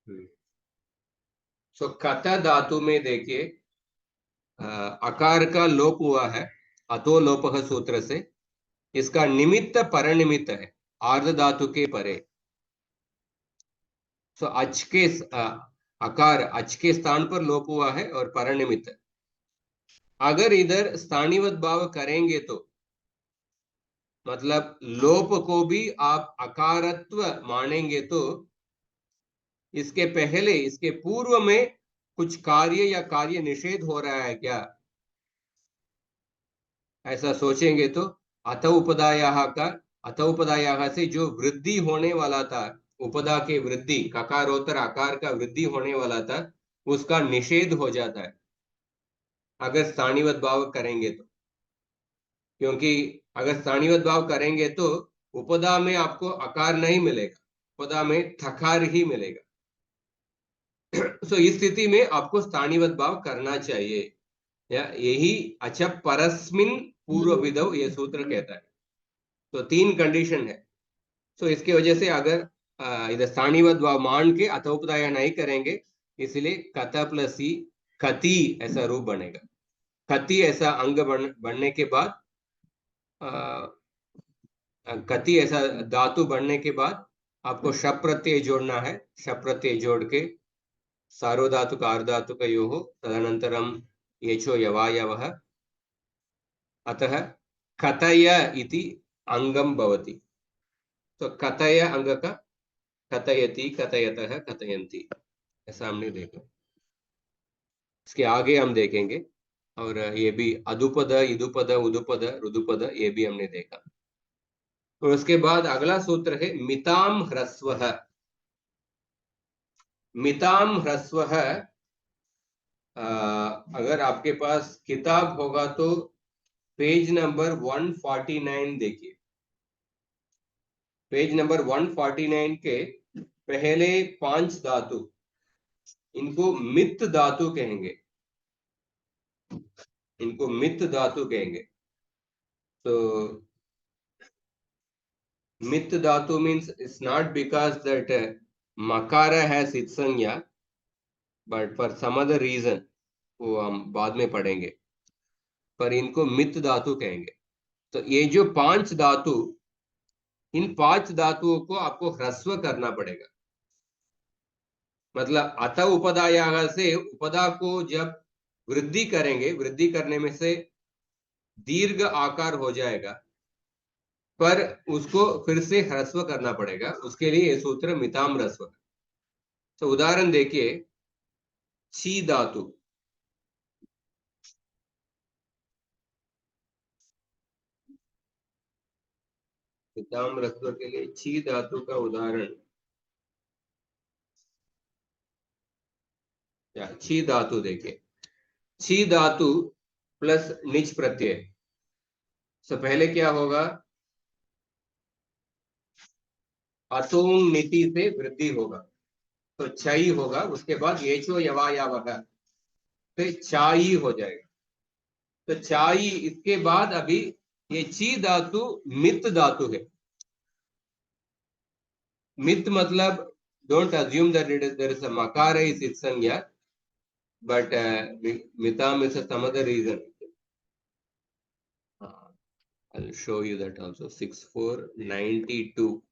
सो कत धातु में देखिए अकार का लोप हुआ है अतो लोपः सूत्र से। इसका निमित्त परनिमित्त है आर्ध धातु के परे। सो अच के अकार अच के स्थान पर लोप हुआ है और परनिमित्त। अगर इधर स्थानीवत भाव करेंगे तो मतलब लोप को भी आप अकारत्व मानेंगे तो इसके पहले इसके पूर्व में कुछ कार्य या कार्य निषेध हो रहा है क्या, ऐसा सोचेंगे तो अथ उपदायाः का अथ उपदायाः से जो वृद्धि होने वाला था, उपदा के वृद्धि ककारोत्तर आकार का वृद्धि होने वाला था उसका निषेध हो जाता है अगर स्थानीवत भाव करेंगे तो। क्योंकि अगर स्थानीवत भाव करेंगे तो उपदा में आपको आकार नहीं मिलेगा, उपदा में थकार ही मिलेगा। सो इस स्थिति में आपको स्थानीवत भाव करना चाहिए, या यही अच्छा परस्मिन पूर्व विधौ ये सूत्र कहता है। तो तीन कंडीशन है। सो इसके वजह से अगर इधर स्थानीवत भाव मान के अथोपदाय नहीं करेंगे इसलिए कत प्लस ही कति ऐसा रूप बनेगा। कति ऐसा अंग बनने के बाद कति ऐसा धातु बनने के बाद आपको शप प्रत्यय जोड़ना है। शप प्रत्यय जोड़ के सार्वधातुक आर्धातुक यो तदनन्तरं येचो यवायवः अतः कतय इति अंगम भवति। तो कतय अंग का कतयति कतयतः कतयन्ति ऐसा हमने देखा। इसके आगे हम देखेंगे और ये भी अदुपद इदुपद उदुपद रुदुपद ये भी हमने देखा। और उसके बाद अगला सूत्र है मिताम ह्रस्वः। मिताम ह्रस्वः अगर आपके पास किताब होगा तो पेज नंबर 149 देखिए। पेज नंबर 149 के पहले 5 धातु इनको मित धातु कहेंगे, इनको मित धातु कहेंगे। तो मित धातु means it's not because that मकार हैज इट्स संज्ञा but for some other reason, वो हम बाद में पढ़ेंगे, पर इनको मित धातु कहेंगे। तो ये जो 5 धातु, इन 5 धातुओं को आपको ह्रस्व करना पड़ेगा। मतलब अत उपदाया से उपदा को जब वृद्धि करेंगे, वृद्धि करने में से दीर्घ आकार हो जाएगा, पर उसको फिर से ह्रस्व करना पड़ेगा। उसके लिए ये सूत्र मिताम ह्रस्व। तो उदाहरण देखिए, छी धातु, मिताम ह्रस्व के लिए छी धातु का उदाहरण, या छी धातु देखिए, छी धातु प्लस निच प्रत्यय। तो पहले क्या होगा, अतोंग नीति से वृद्धि होगा तो छई होगा, उसके बाद येचो यवायावः फिर चाई हो जाएगा। तो चाई, इसके बाद अभी ये ची धातु मित धातु है। मित मतलब don't assume that it is there is a मकार इज इट्स संज्ञा, but mitam is some other reason. I'll show you that also. 6492.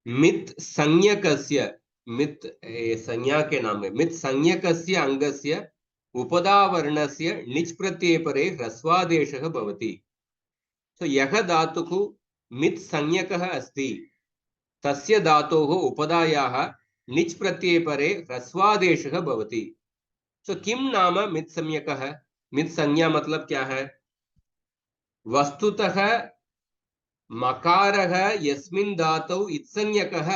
मित संज्ञकस्य, मित संज्ञा के नाम में मित संज्ञकस्य अंगस्य उपदावर्णस्य निच प्रत्यय परे ह्रस्वादेशः भवति। तो यह धातुः मित संज्ञकः अस्ति, तस्य धातोः उपदायाः निच प्रत्यय परे ह्रस्वादेशः भवति। तो किम नाम मित संज्ञकः? मित संज्ञा मतलब क्या है? वस्तुतः मकारः यस्मिन् धातौ इत्संज्ञकः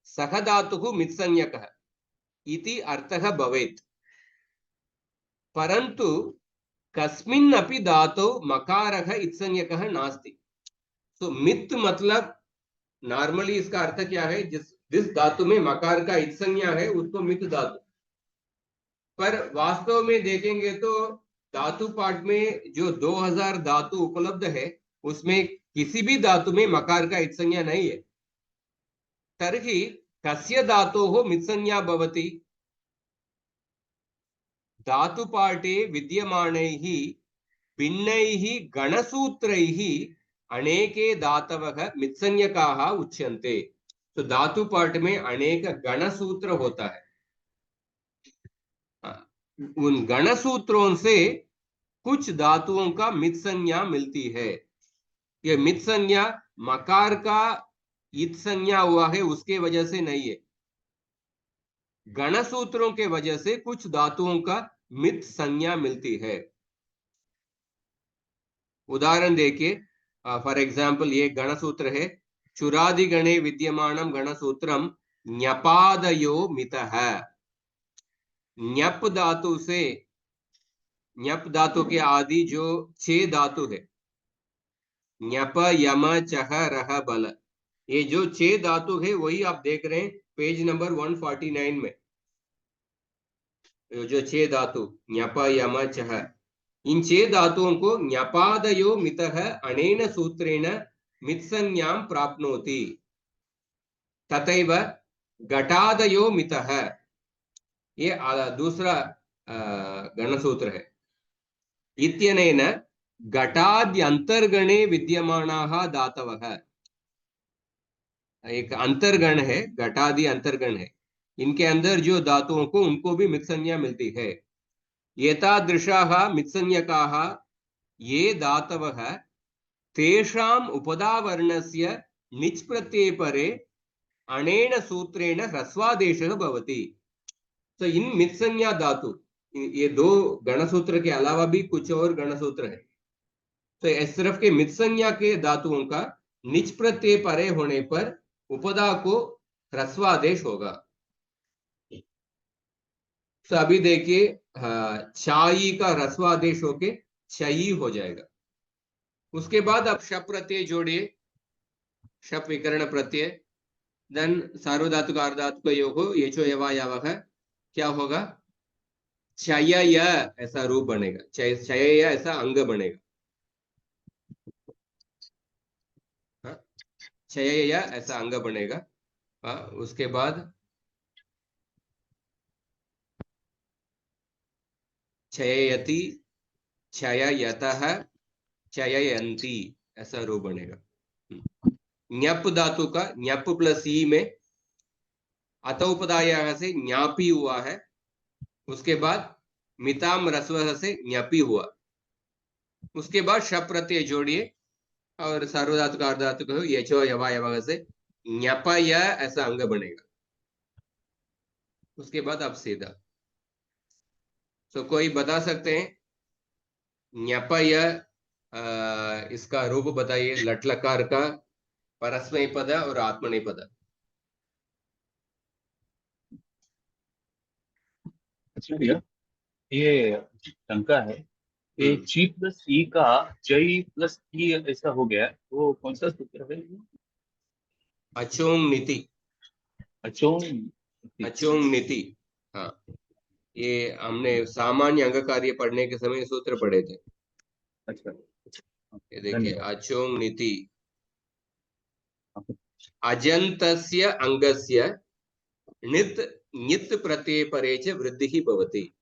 सः धातुः मित्संज्ञकः इति अर्थः भवेत्। परन्तु कस्मिन् अपि धातौ मकारः इत्संज्ञकः नास्ति। तो मित् मतलब नॉर्मली इसका अर्थ क्या है, जिस धातु में मकार का इत्संज्ञा है उसको मित धातु। पर वास्तव में देखेंगे तो धातु पाठ में जो 2000 धातु उपलब्ध है उसमें किसी भी धातु में मकार का इत्संज्ञा नहीं है। तर्हि कस्य धातोः मित्संज्ञा भवति? धातुपाठे विद्यमानैः भिन्नैः गणसूत्रैः अनेके धातवः मित्संज्ञकाः उच्यन्ते। तो धातु पाठ में अनेक गणसूत्र होता है। उन गणसूत्रों से कुछ धातुओं का मित संज्ञा मिलती है। यह मित संज्ञा मकार का इत संज्ञा हुआ है उसके वजह से नहीं है, गणसूत्रों के वजह से कुछ धातुओं का मित संज्ञा मिलती है। उदाहरण देखिए, फॉर एग्जाम्पल ये गणसूत्र है, चुरादि गणे विद्यमानम गणसूत्रम ञपादयो मितः। ञप धातु से, ञप धातु के आदि जो 6 धातु है, ञप यम चह रह बल, ये जो 6 धातु है वही आप देख रहे हैं पेज नंबर 149 में। जो 6 धातु ञप यम चह, इन 6 धातुओं को ञपादयो मितः अनेन सूत्रेण मित्संज्ञां प्राप्नोति। तथैव घटादयो मितः, ये दूसरा गणसूत्र है। इत्यनेन घटाद्यंतर्गणे विद्यमानाः धातवः, एक अंतर्गण है, घटादि अंतर्गण है, इनके अंदर जो धातुओं को उनको भी मित्संज्ञा मिलती है। एतादृशाः मित्संज्ञकाः ये धातवः तेषाम् उपधावर्णस्य निच् प्रत्यये परे अनेन सूत्रेण ह्रस्वादेशः भवति। तो इन मित्संज्ञा धातु, ये 2 गणसूत्र के अलावा भी कुछ और गणसूत्र है, तो सिर्फ के मित्संज्ञा के धातुओं का निच प्रत्यय परे होने पर उपदा को ह्रस्वादेश होगा। तो अभी देखिए, छाई का ह्रस्वादेश होके छई हो जाएगा। उसके बाद आप शप प्रत्यय जोड़िए, शप विकर्ण प्रत्यय, देन सार्वधातुक अर्धातुक योग येचो यवा यावः, क्या होगा? छय ऐसा रूप बनेगा, छय ऐसा अंग बनेगा, छय ऐसा अंग बनेगा। उसके बाद छययति, छययतः, छययन्ति ऐसा रूप बनेगा। ञप धातु का ञप प्लस ई में अत उपदाय से ज्ञापी हुआ है, उसके बाद मिताम रस्व से ज्ञपी हुआ, उसके बाद शप प्रत्यय जोड़िए और सार्वधातुक अर्धातुक यचो यवा यवा से ज्ञपय ऐसा अंग बनेगा। उसके बाद अब सीधा, तो कोई बता सकते हैं ज्ञपय, इसका रूप बताइए, लट लकार का परस्मय पद और आत्मनेपद। अच्छा भैया, ये शंका है कि ची प्लस ई का जई प्लस ई ऐसा हो गया, वो कौन सा सूत्र है? अचोंग नीति, अचोंग, अचोंग नीति। हाँ, ये हमने सामान्य अंग कार्य पढ़ने के समय सूत्र पढ़े थे। अच्छा, ये देखिए, धन्यवाद। अचोंग नीति, अजंतस्य अंगस्य नित नित प्रत्यय परे च वृद्धि भवति।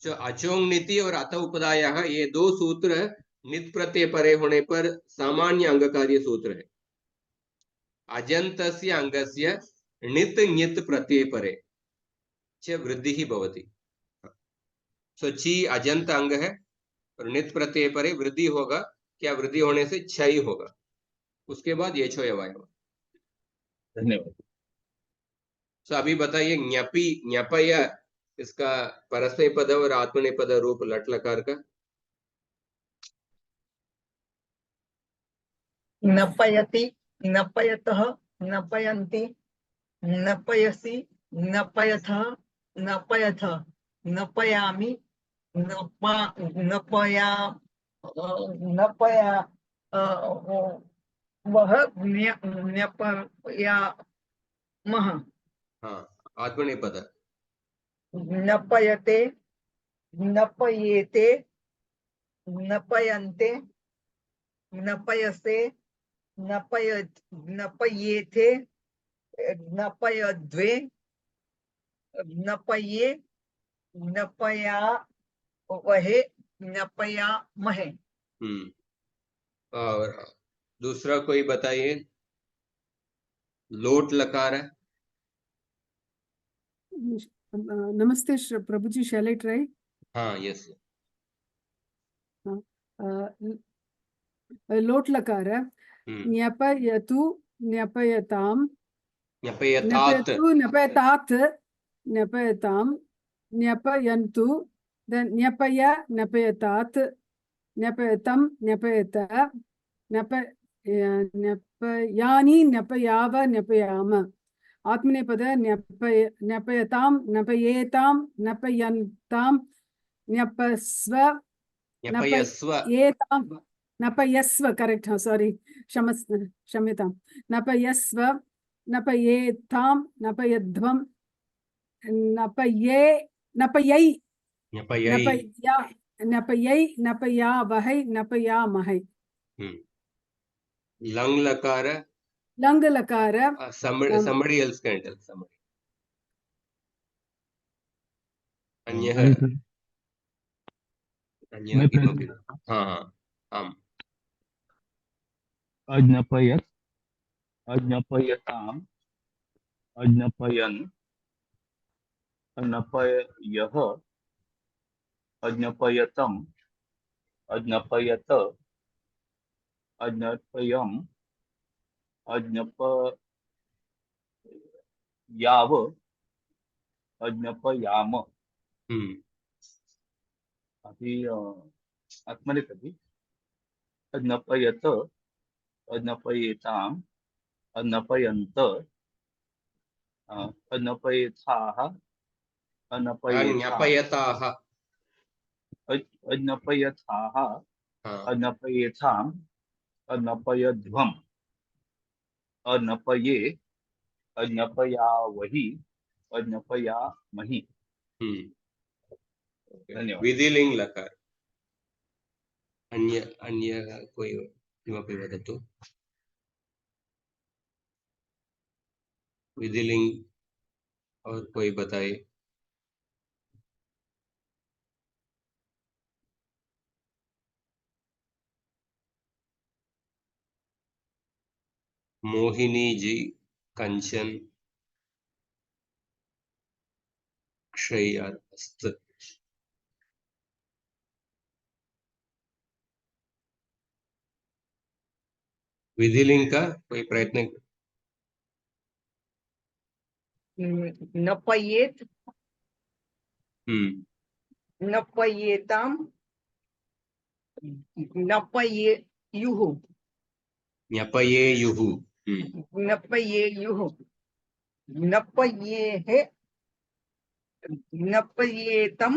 जो अचोंग नीति और अत उपदायः, ये 2 सूत्र नित प्रत्यय परे होने पर सामान्य अंग कार्य सूत्र है। अजंतस्य अंगस्य नित नित प्रत्यय परे च वृद्धि भवति। सो ची अजंत अंग है और नित प्रत्यय परे वृद्धि होगा, क्या वृद्धि होने से क्षय होगा। उसके बाद ये छो यवाय। धन्यवाद। तो अभी बताइए, ज्ञपी ज्ञपय, इसका परस्मय पद और आत्मनेपद रूप लट लकार का। नपयति, नपयतः, नपयन्ति, नपयसि, नपयथ, नपयथ, नपयामि, नप नपया नपया वह न्यपया मह हाँ, आत्मनेपद। नपयते नपयेते नपयन्ते नपयसे नपय नपयेथे नपयद्वे नपये नपया वहे नपया महे। और दूसरा कोई बताइए। लोट लकार है। नमस्ते प्रभु जी, shall I try? हाँ, यस। लोट लकार न्यपयतु न्यपयताम न्यपयथात्। न्यपयतु न्यपयतात् न्यपयताम न्यपयन्तु then न्यपय न्यपयतात् न्यपयतम न्यपयत न्यप न्यपयानि न्यपयाव न्यपयाम आत्मनेपद न्यपयताम न्यपयेताम न्यपयन्ताम न्यपस्व न्यपयस्व। नपयेताम नपयस्व करेक्ट, हाँ सॉरी, क्षम्यताम, नपयस्व नपयेताम नपयध्वम नपये नपयै न्यपयै। नपया नपयै नपया वहै नपयामहै। लंग लकार। लंग लकार somebody else can tell. somebody अन्यः अन्यः मैं किमपि। प्रयत्न करता हूँ। हाँ हाँ, आम्। अज्ञपयत् अज्ञपयताम् अज्ञपयन् अज्ञपयः अज्ञपयतम् अज्ञपयत अज्ञपयम् अज्ञपयाव अज्ञपयाम। अभी आत्मनेपदी अज्ञपयत अज्ञपयेताम् अज्ञपयन्त अज्ञपयेथाः अन्यपयताः। अज्ञपयथाः हाँ, अज्ञपयेथाम् अज्ञपयध्वम् अज्ञपये अज्ञपयावहि अज्ञपयामहि। धन्यवाद। विधिलिंग लकार। अन्य अन्य कोई किमपि वदतु। विधिलिंग और कोई बताए। मोहिनी जी, कंचन, क्षय्यास्त। विधिलिंग का कोई प्रयत्न। नपयेत हम्म नपयेताम नपयेयुः न्यपयेयुः। नपयेयुः नपयेः नपयेतम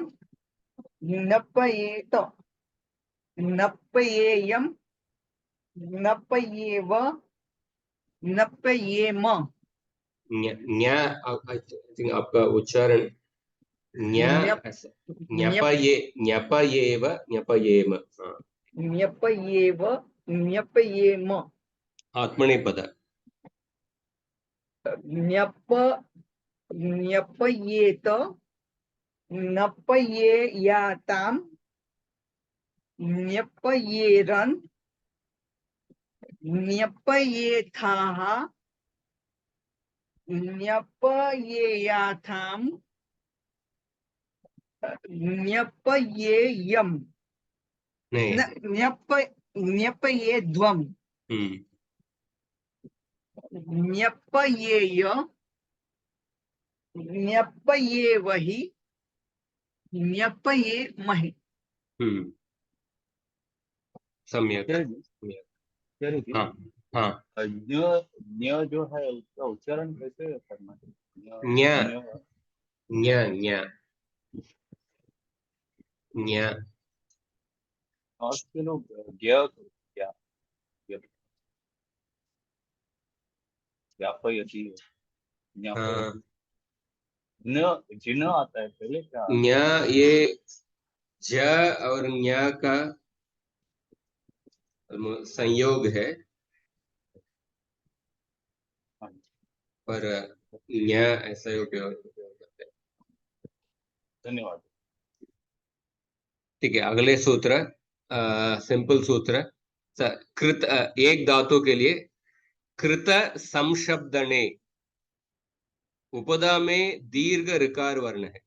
नपयेत नपयेयम नपयेव नपयेम। न्या आई थिंक आपका उच्चारण न्या न्यपये न्यपयेव न्यपयेम। हाँ, न्यपयेव न्यपयेम आत्मनेपद। न्यप न्यपयेत नपयेयाताम न्यपयेरन न्यपयेथाः न्यपयेयाथाम न्यपयेयम नहीं। न्यपयेध्वम न्यपयेय न्यपयेवहि न्यपयेमहि। सम्यक। हाँ हाँ। ज्ञ ज्ञ जो है उसका उच्चारण कैसे करना है? न्या न्या न्या न्या और लोग ज्ञ क्या व्यापयति हाँ, न जिन आता है पहले क्या आता न्या ये ज और न्या का संयोग है, है? पर न्या ऐसा ही उपयोग करते हैं। धन्यवाद। ठीक है, अगले सूत्र सिंपल सूत्र कृत एक धातु के लिए कृत संशब्दने उपदा में दीर्घ ऋकार वर्ण है।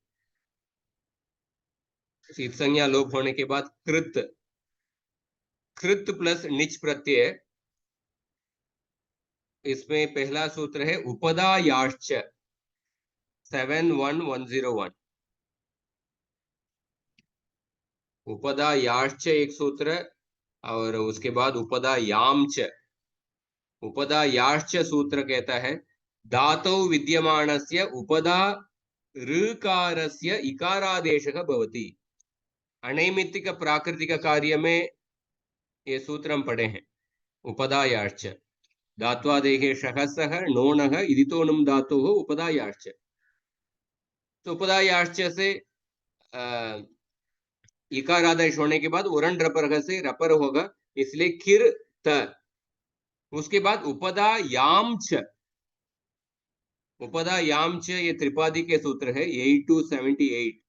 शीत संज्ञा लोप होने के बाद कृत कृत प्लस निच प्रत्यय, इसमें पहला सूत्र है उपदायाश्च 71101। उपदायाश्च एक सूत्र और उसके बाद उपदायाम्च। उपदायाश्च सूत्र कहता है धातौ विद्यमानस्य उपदा ऋकारस्य इकारादेशः भवति। अनैमित्तिक प्राकृतिक कार्य में ये सूत्र हम पढ़े हैं। उपदायाश्च धात्वादेहे शहसः नोणः इदितोनुम धातुः उपदायाश्च। तो उपदायाश्च से इकारादेश होने के बाद उरण रपर से रपर होगा, इसलिए खिर त। उसके बाद उपदा याम्च। उपदा याम्च ये त्रिपादी के सूत्र है 8 to 78।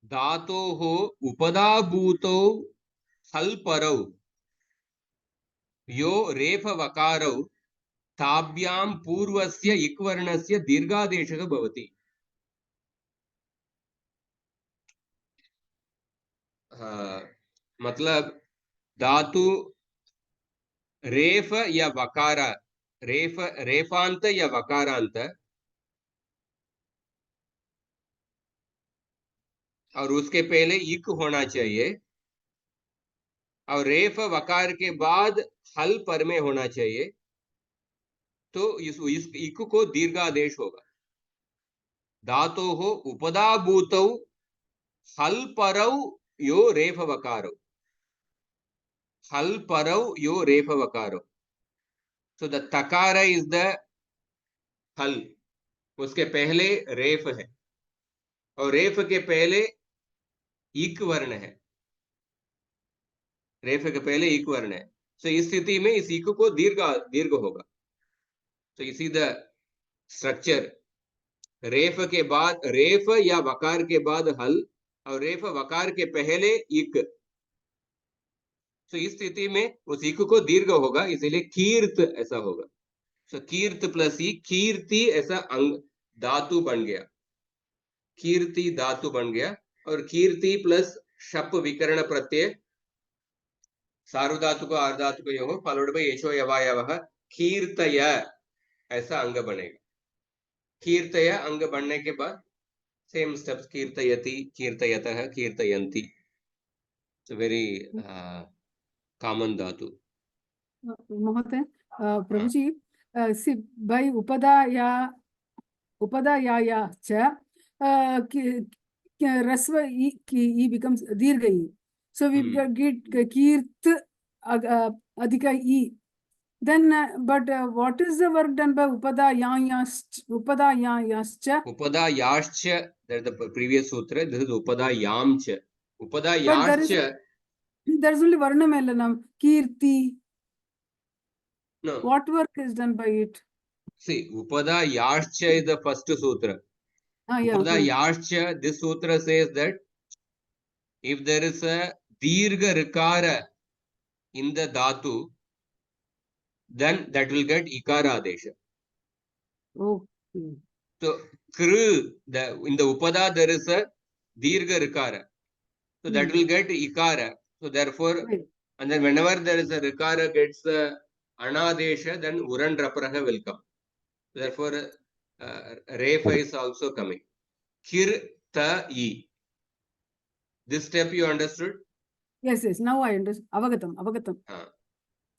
धातोः उपदाभूतौ हल्परौ यो रेफ वकारौ ताभ्यां पूर्वस्य इक्वर्णस्य दीर्घादेशः भवति। मतलब धातु रेफ या वकार, रेफ रेफांत या वकारांत, और उसके पहले इक होना चाहिए, और रेफ वकार के बाद हल पर में होना चाहिए, तो इस इक को दीर्घादेश होगा। धातोः उपदाभूतौ हल परौ यो रेफ वकारौ, हल परौ यो रेफ वकारौ। सो द तकार इज द हल, उसके पहले रेफ है और रेफ के पहले इक वर्ण है, रेफ के पहले इक वर्ण है। सो इस स्थिति में इस इक को दीर्घ होगा। तो इसी द स्ट्रक्चर, रेफ के बाद रेफ या वकार के बाद हल और रेफ वकार के पहले इक। तो इस स्थिति में उस इक को दीर्घ होगा, इसीलिए कीर्त ऐसा होगा। सो कीर्त प्लस ई कीर्ति ऐसा अंग धातु बन गया, कीर्ति धातु बन गया। और कीर्ति प्लस शप विकर्ण प्रत्यय सार्वधातु को आर्धातु को यो फॉलोड बाय एचो यवायवः कीर्तय ऐसा अंग बनेगा। कीर्तय अंग बनने के बाद सेम स्टेप्स कीर्तयति, कीर्तयतः, कीर्तयन्ति। इट्स वेरी कॉमन धातु। महोदय, प्रभु जी, see, by upadaya cha, rasva e becomes dirgha e. So we get kirt adhika e. Then, but what is the work done by upadayascha? Upadayascha, that is the previous sutra. This is upadayamcha. But Upadayascha. there is only varna melanam, kirti. No. What work is done by it? See, upadayascha is the first sutra. Yeah, Upadayascha, this sutra says that if there is a dirgha rikara in the dhatu, then that will get ikara adesha. Okay. So in the upada there is a dirgha rikara, so that will get ikara. So therefore, and then whenever there is a rikara gets anadesha, then uran rapraha will come. Therefore refa is also coming. Kirtai. This step you understood? Yes, now I understand. Avagatam.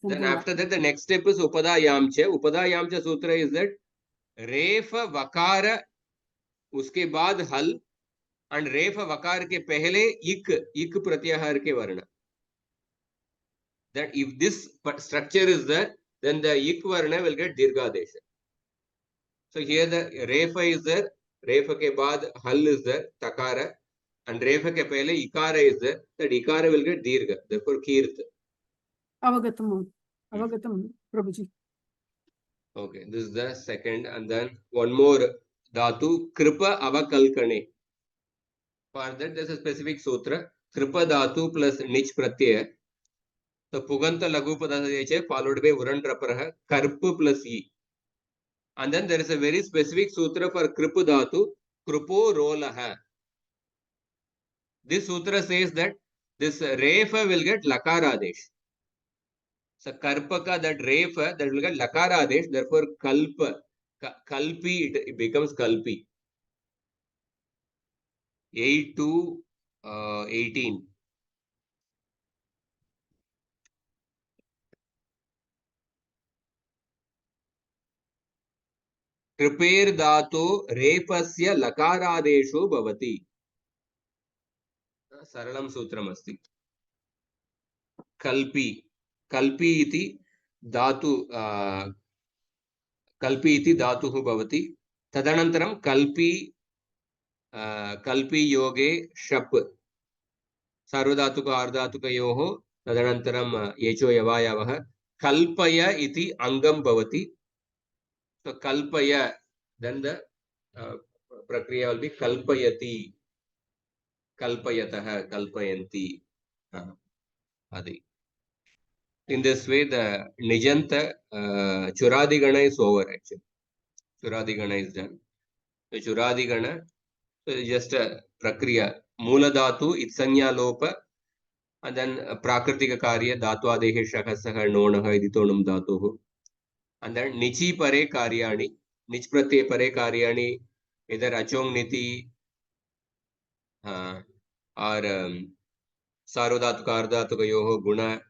Then after that, the next step is upadayamcha. Upadayamcha sutra is that रेफ वकार उसके बाद हल and रेफ वकार के पहले इक प्रत्याहार के वर्ण. That if this structure is there, then the ik varna will get dirghadesha. So here the refa is there, refa ke baad hal is there, takara, and refa ke pehle ikara is there, that ikara will get dirgha, therefore kirt. Avagatam, Avagatam, Prabhuji. Okay, this is the second, and then one more dhatu, kripa avakalkane. For that there's a specific sutra, kripa dhatu plus nich pratyaya. So puganta lagu padasya followed by uran raparah, karp plus e. And then there is a very specific sutra for kripu dhatu, krupo rolaha. This sutra says that this refa will get lakaradesh. So karpaka, that refa, that will get lakaradesh, therefore kalpa, kalpi, it becomes kalpi. 8 to 18. कृपेर धातु रेपस्य लकारादेशो भवति. सरलम सूत्रमस्ति. कल्पी, कल्पी इति धातु कल्पी इति धातुः भवति. तदनन्तरं कल्पी कल्पी योगे शप् सार्वधातुक आर्धातुकयोः तदनन्तरं येचो यवायवः कल्पय इति अङ्गं भवति. So kalpaya, then the prakriya will be kalpayati, kalpayatah, kalpayanti. Adi. In this way, the nijanta churadigana is over actually. Churadigana is done. So churadigana, so just a prakriya. Mula dhatu, itsanya lopa, and then prakritika karya, dhatu adehe shakasaha nonaha iditonam dhatuhu. And then nichi pare karyani, nich pratyay pare karyani, either achong niti or sarvadhatuka ardhatukayoho guna,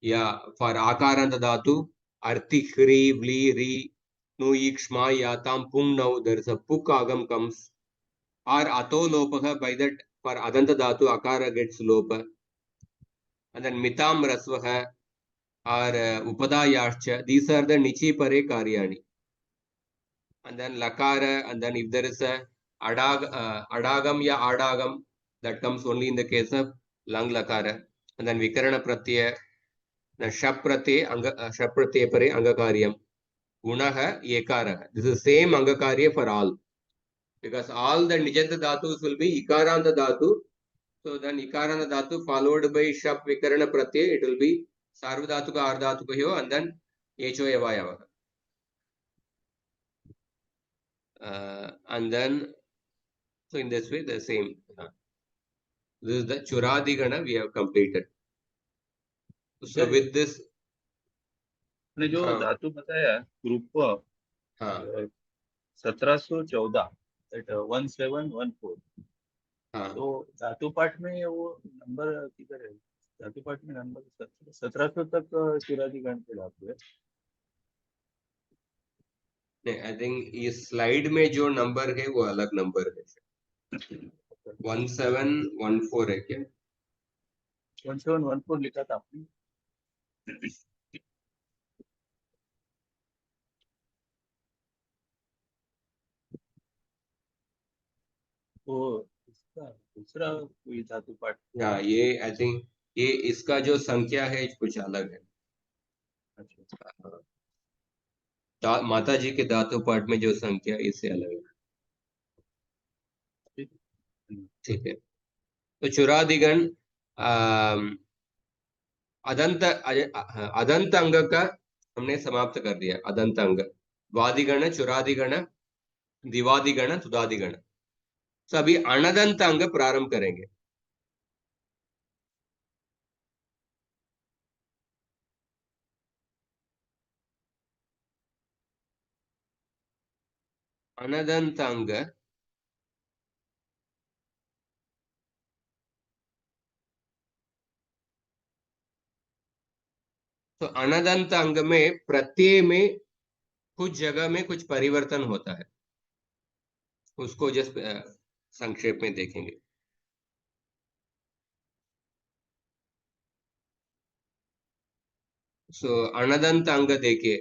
या for akaranta dhatu, arti khri, vli, ri, nu, ikshma, yatam, pung, now, there is a puk agam comes, or ato lopaha, by that for adanta dhatu, akara gets lopa, and then mitam rasvaha, or upadayascha, these are the nichi pare karyani. And then lakara, and then if there is a adagam ya adagam, that comes only in the case of lang lakara. And then vikarana pratyaya, then shap pratyaya pare angakaryam. Gunaha ekara. This is same angakarya for all. Because all the nijanta dhatus will be ikaranta dhatu. So then ikaranta dhatu followed by shap vikarana pratyaya, it will be sarvadhatuka ardhatukayo, and then echo yavayava. And then, so in this way, the same. This is the Churadigana we have completed. So with this, ने जो धातु बताया group 1714 1714, तो धातु पाठ में वो number किधर है? धातु पाठ में नंबर 1700 तक चुरादिगण के धातु है. आई थिंक इस स्लाइड में जो नंबर है वो अलग नंबर है. 1714 है क्या? 1714 लिखा था आपने. वो इसका दूसरा कोई धातु पाठ. हाँ, ये आई थिंक ये इसका जो संख्या है कुछ अलग है. माता जी के धातु पाठ में जो संख्या इससे अलग है. ठीक है. तो चुरादिगण अदंत अंग का हमने समाप्त कर दिया. अदंत अंग, वादिगण, चुरादिगण, दिवादिगण, तुदादिगण. सभी अनदंत अंग प्रारंभ करेंगे. अनदंत अंग तो अनदंत अंग में प्रत्यय में कुछ जगह में कुछ परिवर्तन होता है, उसको जस्ट संक्षेप में देखेंगे। सो अनदंत अंग देखिए,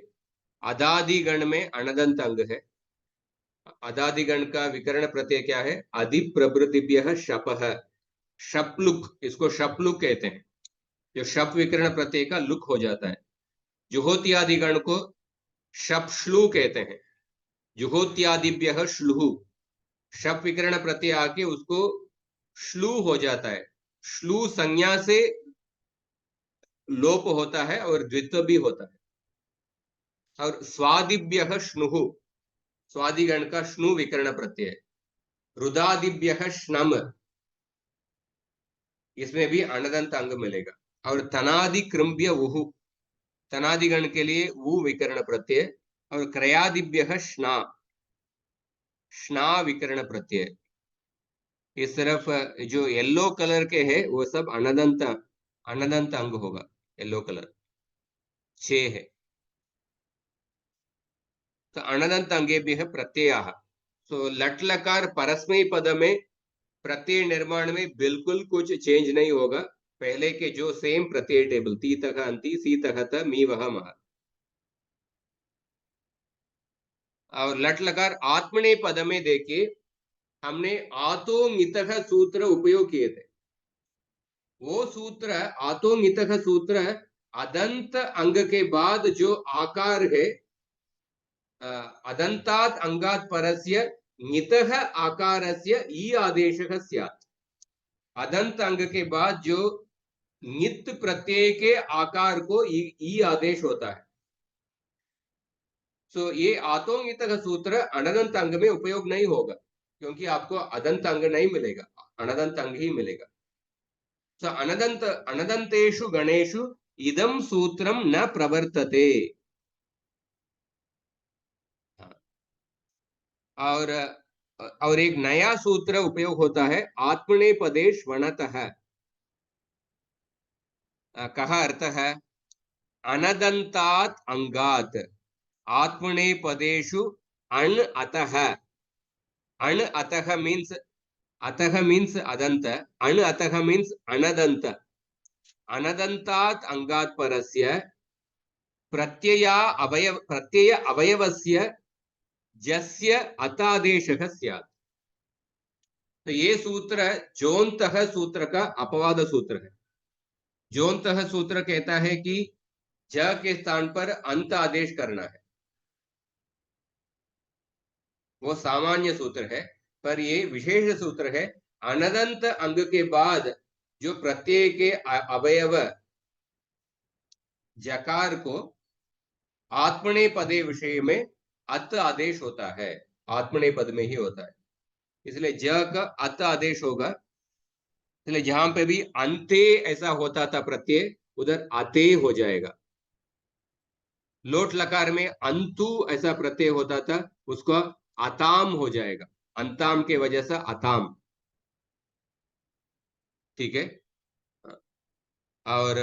अदादिगण में अनदंत अंग है। अदादिगण का विकर्ण प्रत्यय क्या है? अधिप्रभृतिभ्यः शपः, शपलुक, इसको शपलुक कहते हैं, जो शप विकर्ण प्रत्यय का लुक हो जाता है। जुहोत्यादिगण को शपश्लू कहते हैं, जुहोत्यादिभ्यः श्लुः, शप विकर्ण प्रत्यय आके उसको श्लू हो जाता है। श्लू संज्ञा से लोप होता है और द्वित्व भी होता है। और स्वादिभ्यः श्नुः, स्वादिगण का श्नु विकर्ण प्रत्यय। रुदादिभ्यः श्नम, इसमें भी अनदंत अंग मिलेगा। और तनादि कृम्भ्य उहु, तनादिगण के लिए ऊ विकर्ण प्रत्यय। और क्रयादिभ्यः श्ना, श्ना विकर्ण प्रत्यय। इस तरफ जो येलो कलर के है वो सब अनदंत, अनदंत अंग होगा। येलो कलर 6 है। तो अनदंत अंगेभ्यः प्रत्ययाः। सो लट लकार परस्मै पद में प्रत्यय निर्माण में बिल्कुल कुछ चेंज नहीं होगा, पहले के जो सेम प्रत्यय टेबल, ती तक अंति, सी तक त, मी वह मह। और लट लकार आत्मने पद में देखिए, हमने आतो मितः सूत्र उपयोग किए थे। वो सूत्र, आतो मितः सूत्र, अदंत अंग के बाद जो आकार है, अदंतात् अंगात् परस्य नितः आकारस्य ई आदेशः स्यात्। अदंत अंग के बाद जो नित प्रत्यय के आकार को ई आदेश होता है। सो ये आतोंगित का सूत्र अनदंत अंग में उपयोग नहीं होगा, क्योंकि आपको अदंत अंग नहीं मिलेगा, अनदंत अंग ही मिलेगा। सो अनदंत, अनदंतेषु गणेषु इदं सूत्रम न प्रवर्तते। और एक नया सूत्र उपयोग होता है, आत्मने पदेश वणतः। कः अर्थः? अनदंतात् अंगात्, आत्मने पदेषु अण अतः। अण अतः मीन्स, अतः मीन्स अदंत, अण अतः मीन्स अनदंत। अनदंतात् अंगात् परस्य प्रत्यय अवयवस्य जस्य अतादेशः स्यात्। तो ये सूत्र जोन्तः सूत्र का अपवाद सूत्र है। जोन्तः सूत्र कहता है कि ज के स्थान पर अंत आदेश करना है, वो सामान्य सूत्र है। पर ये विशेष सूत्र है, अनदंत अंग के बाद जो प्रत्यय के अवयव जकार को आत्मने पदे विषय में अत आदेश होता है, आत्मने पद में ही होता है, इसलिए ज का अत आदेश होगा। इसलिए जहां पे भी अंते ऐसा होता था प्रत्यय, उधर अते हो जाएगा। लोट लकार में अंतु ऐसा प्रत्यय होता था, उसको अताम हो जाएगा, अंताम के वजह से अताम। ठीक है। और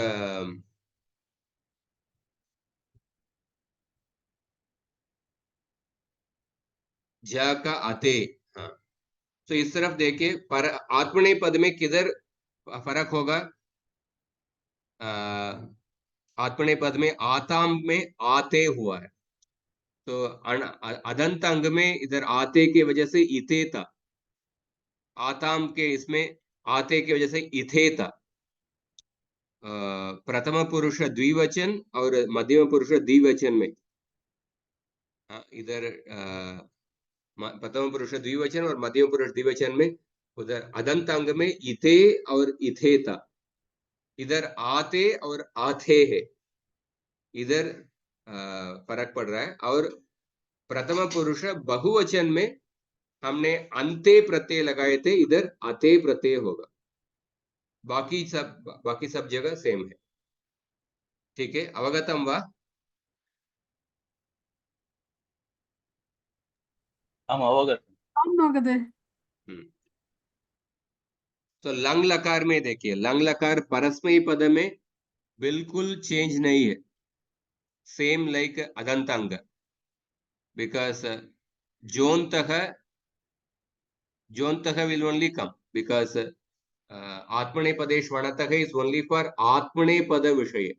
ज का अते। हाँ, तो इस तरफ देखिए, पर आत्मने पद में किधर फर्क होगा? आत्मने पद में आताम में आते हुआ है, तो अदंत अंग में इधर आते की वजह से इते था, आताम के इसमें आते की वजह से इथे था। प्रथम पुरुष द्विवचन और मध्यम पुरुष द्विवचन में, इधर प्रथम पुरुष द्विवचन और मध्यम पुरुष द्विवचन में, उधर अदंत अंग में इथे और इथे था, इधर आते और आथे है, इधर फर्क पड़ रहा है। और प्रथम पुरुष बहुवचन में हमने अंते प्रत्यय लगाए थे, इधर अते प्रत्यय होगा। बाकी सब जगह सेम है। ठीक है, अवगतम वा? हम अवगत। तो लंग लकार में देखिए, लंग लकार परस्मयी पद में बिल्कुल चेंज नहीं है, सेम लाइक अदंत अंग। because Jontah will only come because Atmanepade Shvanatah is only for Atmanepada Vishaye.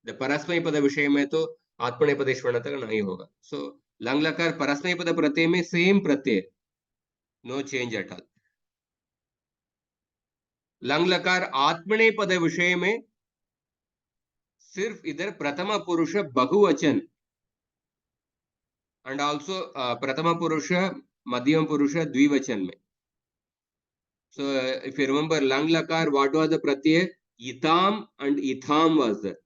The Parasmaipada Vishaye में तो Atmanepade Shvanatah नहीं होगा. So लंग लकार परस्मैपद प्रत्यय में सेम प्रत्यय, नो चेंज एट ऑल. लंग लकार आत्मनेपद विषय में सिर्फ इधर प्रथम पुरुष बहुवचन एंड आल्सो प्रथम पुरुष मध्यम पुरुष द्विवचन में. So if you remember lang lakar, what was the pratyay? Itam and itham was there.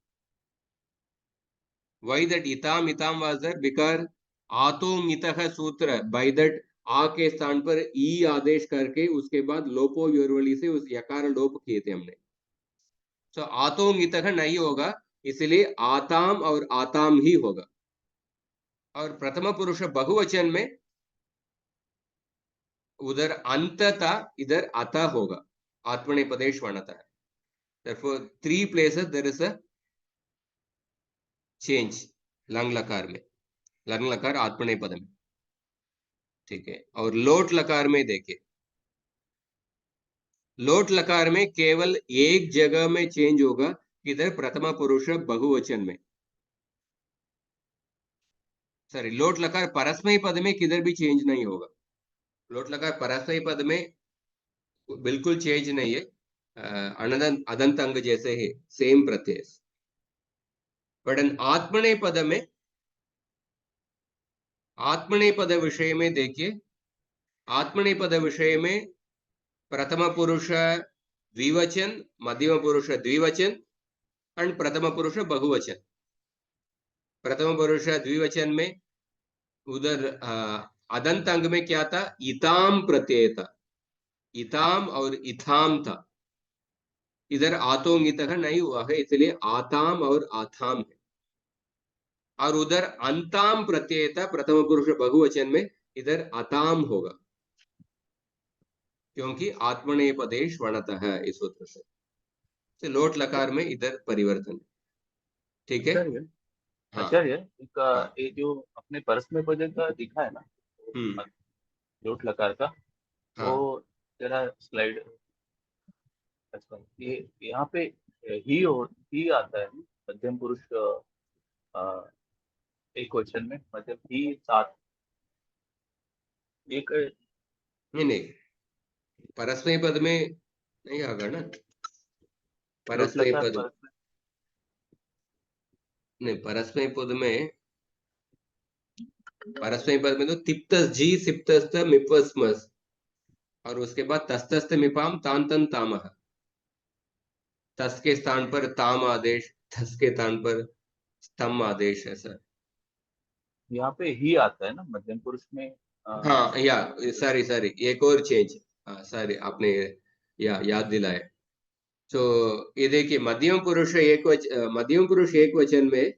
Why that itam was there? Because आतो मितः सूत्र, by that आ के स्थान पर ई आदेश करके उसके बाद लोपो योरवली से उस यकार लोप किए थे हमने. So आतो मितः नहीं होगा, इसलिए आताम और आताम ही होगा. और प्रथम पुरुष बहुवचन में उधर अंतता, इधर अता होगा. आत्मनेपदे श्वणतः. Therefore 3 places there is a change lung लकार में. लंग लकार आत्मनेपद में, ठीक है. और लोट लकार में देखिए, लोट लकार में केवल एक जगह में चेंज होगा, किधर प्रथम पुरुष बहुवचन में. सॉरी, लोट लकार परस्मय पद में किधर भी चेंज नहीं होगा. लोट लकार परस्मय पद में बिल्कुल चेंज नहीं है, अदंत अंग जैसे ही सेम प्रत्यय. बट आत्मने पद में, आत्मने पद विषय में देखिए, आत्मने पद विषय में प्रथम पुरुष द्विवचन, मध्यम पुरुष द्विवचन एंड प्रथम पुरुष बहुवचन. प्रथम पुरुष द्विवचन में उधर अदंत अंग में क्या था? इताम प्रत्यय था. इताम और इथाम था. इधर आतोंगितः नहीं हुआ है, इसलिए आताम और आथाम है. और उधर अंताम प्रत्यय था प्रथम पुरुष बहुवचन में, इधर अताम होगा, क्योंकि आत्मनेपदे श्वणतः है इस सूत्र से. लोट लकार में इधर परिवर्तन. ठीक है. आचार्य, ये जो अपने परस्मय पद का दिखा है ना, लोट लकार का, वो तेरा स्लाइड, अच्छा, ये यहाँ पे ही आता है मध्यम पुरुष एक वचन में, मतलब ही साथ एक नहीं, परस्मय पद में नहीं आगा ना. परस्मय पद नहीं, परस्मय पद में तो तिप्तस जी सिप्तस्त मिपस्मस और उसके बाद तस्तस्त मिपाम तांतन तामह. तस के स्थान पर ताम आदेश, तस के स्थान पर स्तम आदेश. ऐसा यहाँ पे ही आता है ना मध्यम पुरुष में. हाँ, या सॉरी एक और चेंज. सॉरी, आपने याद दिलाया. तो ये देखिए, मध्यम पुरुष एक वचन में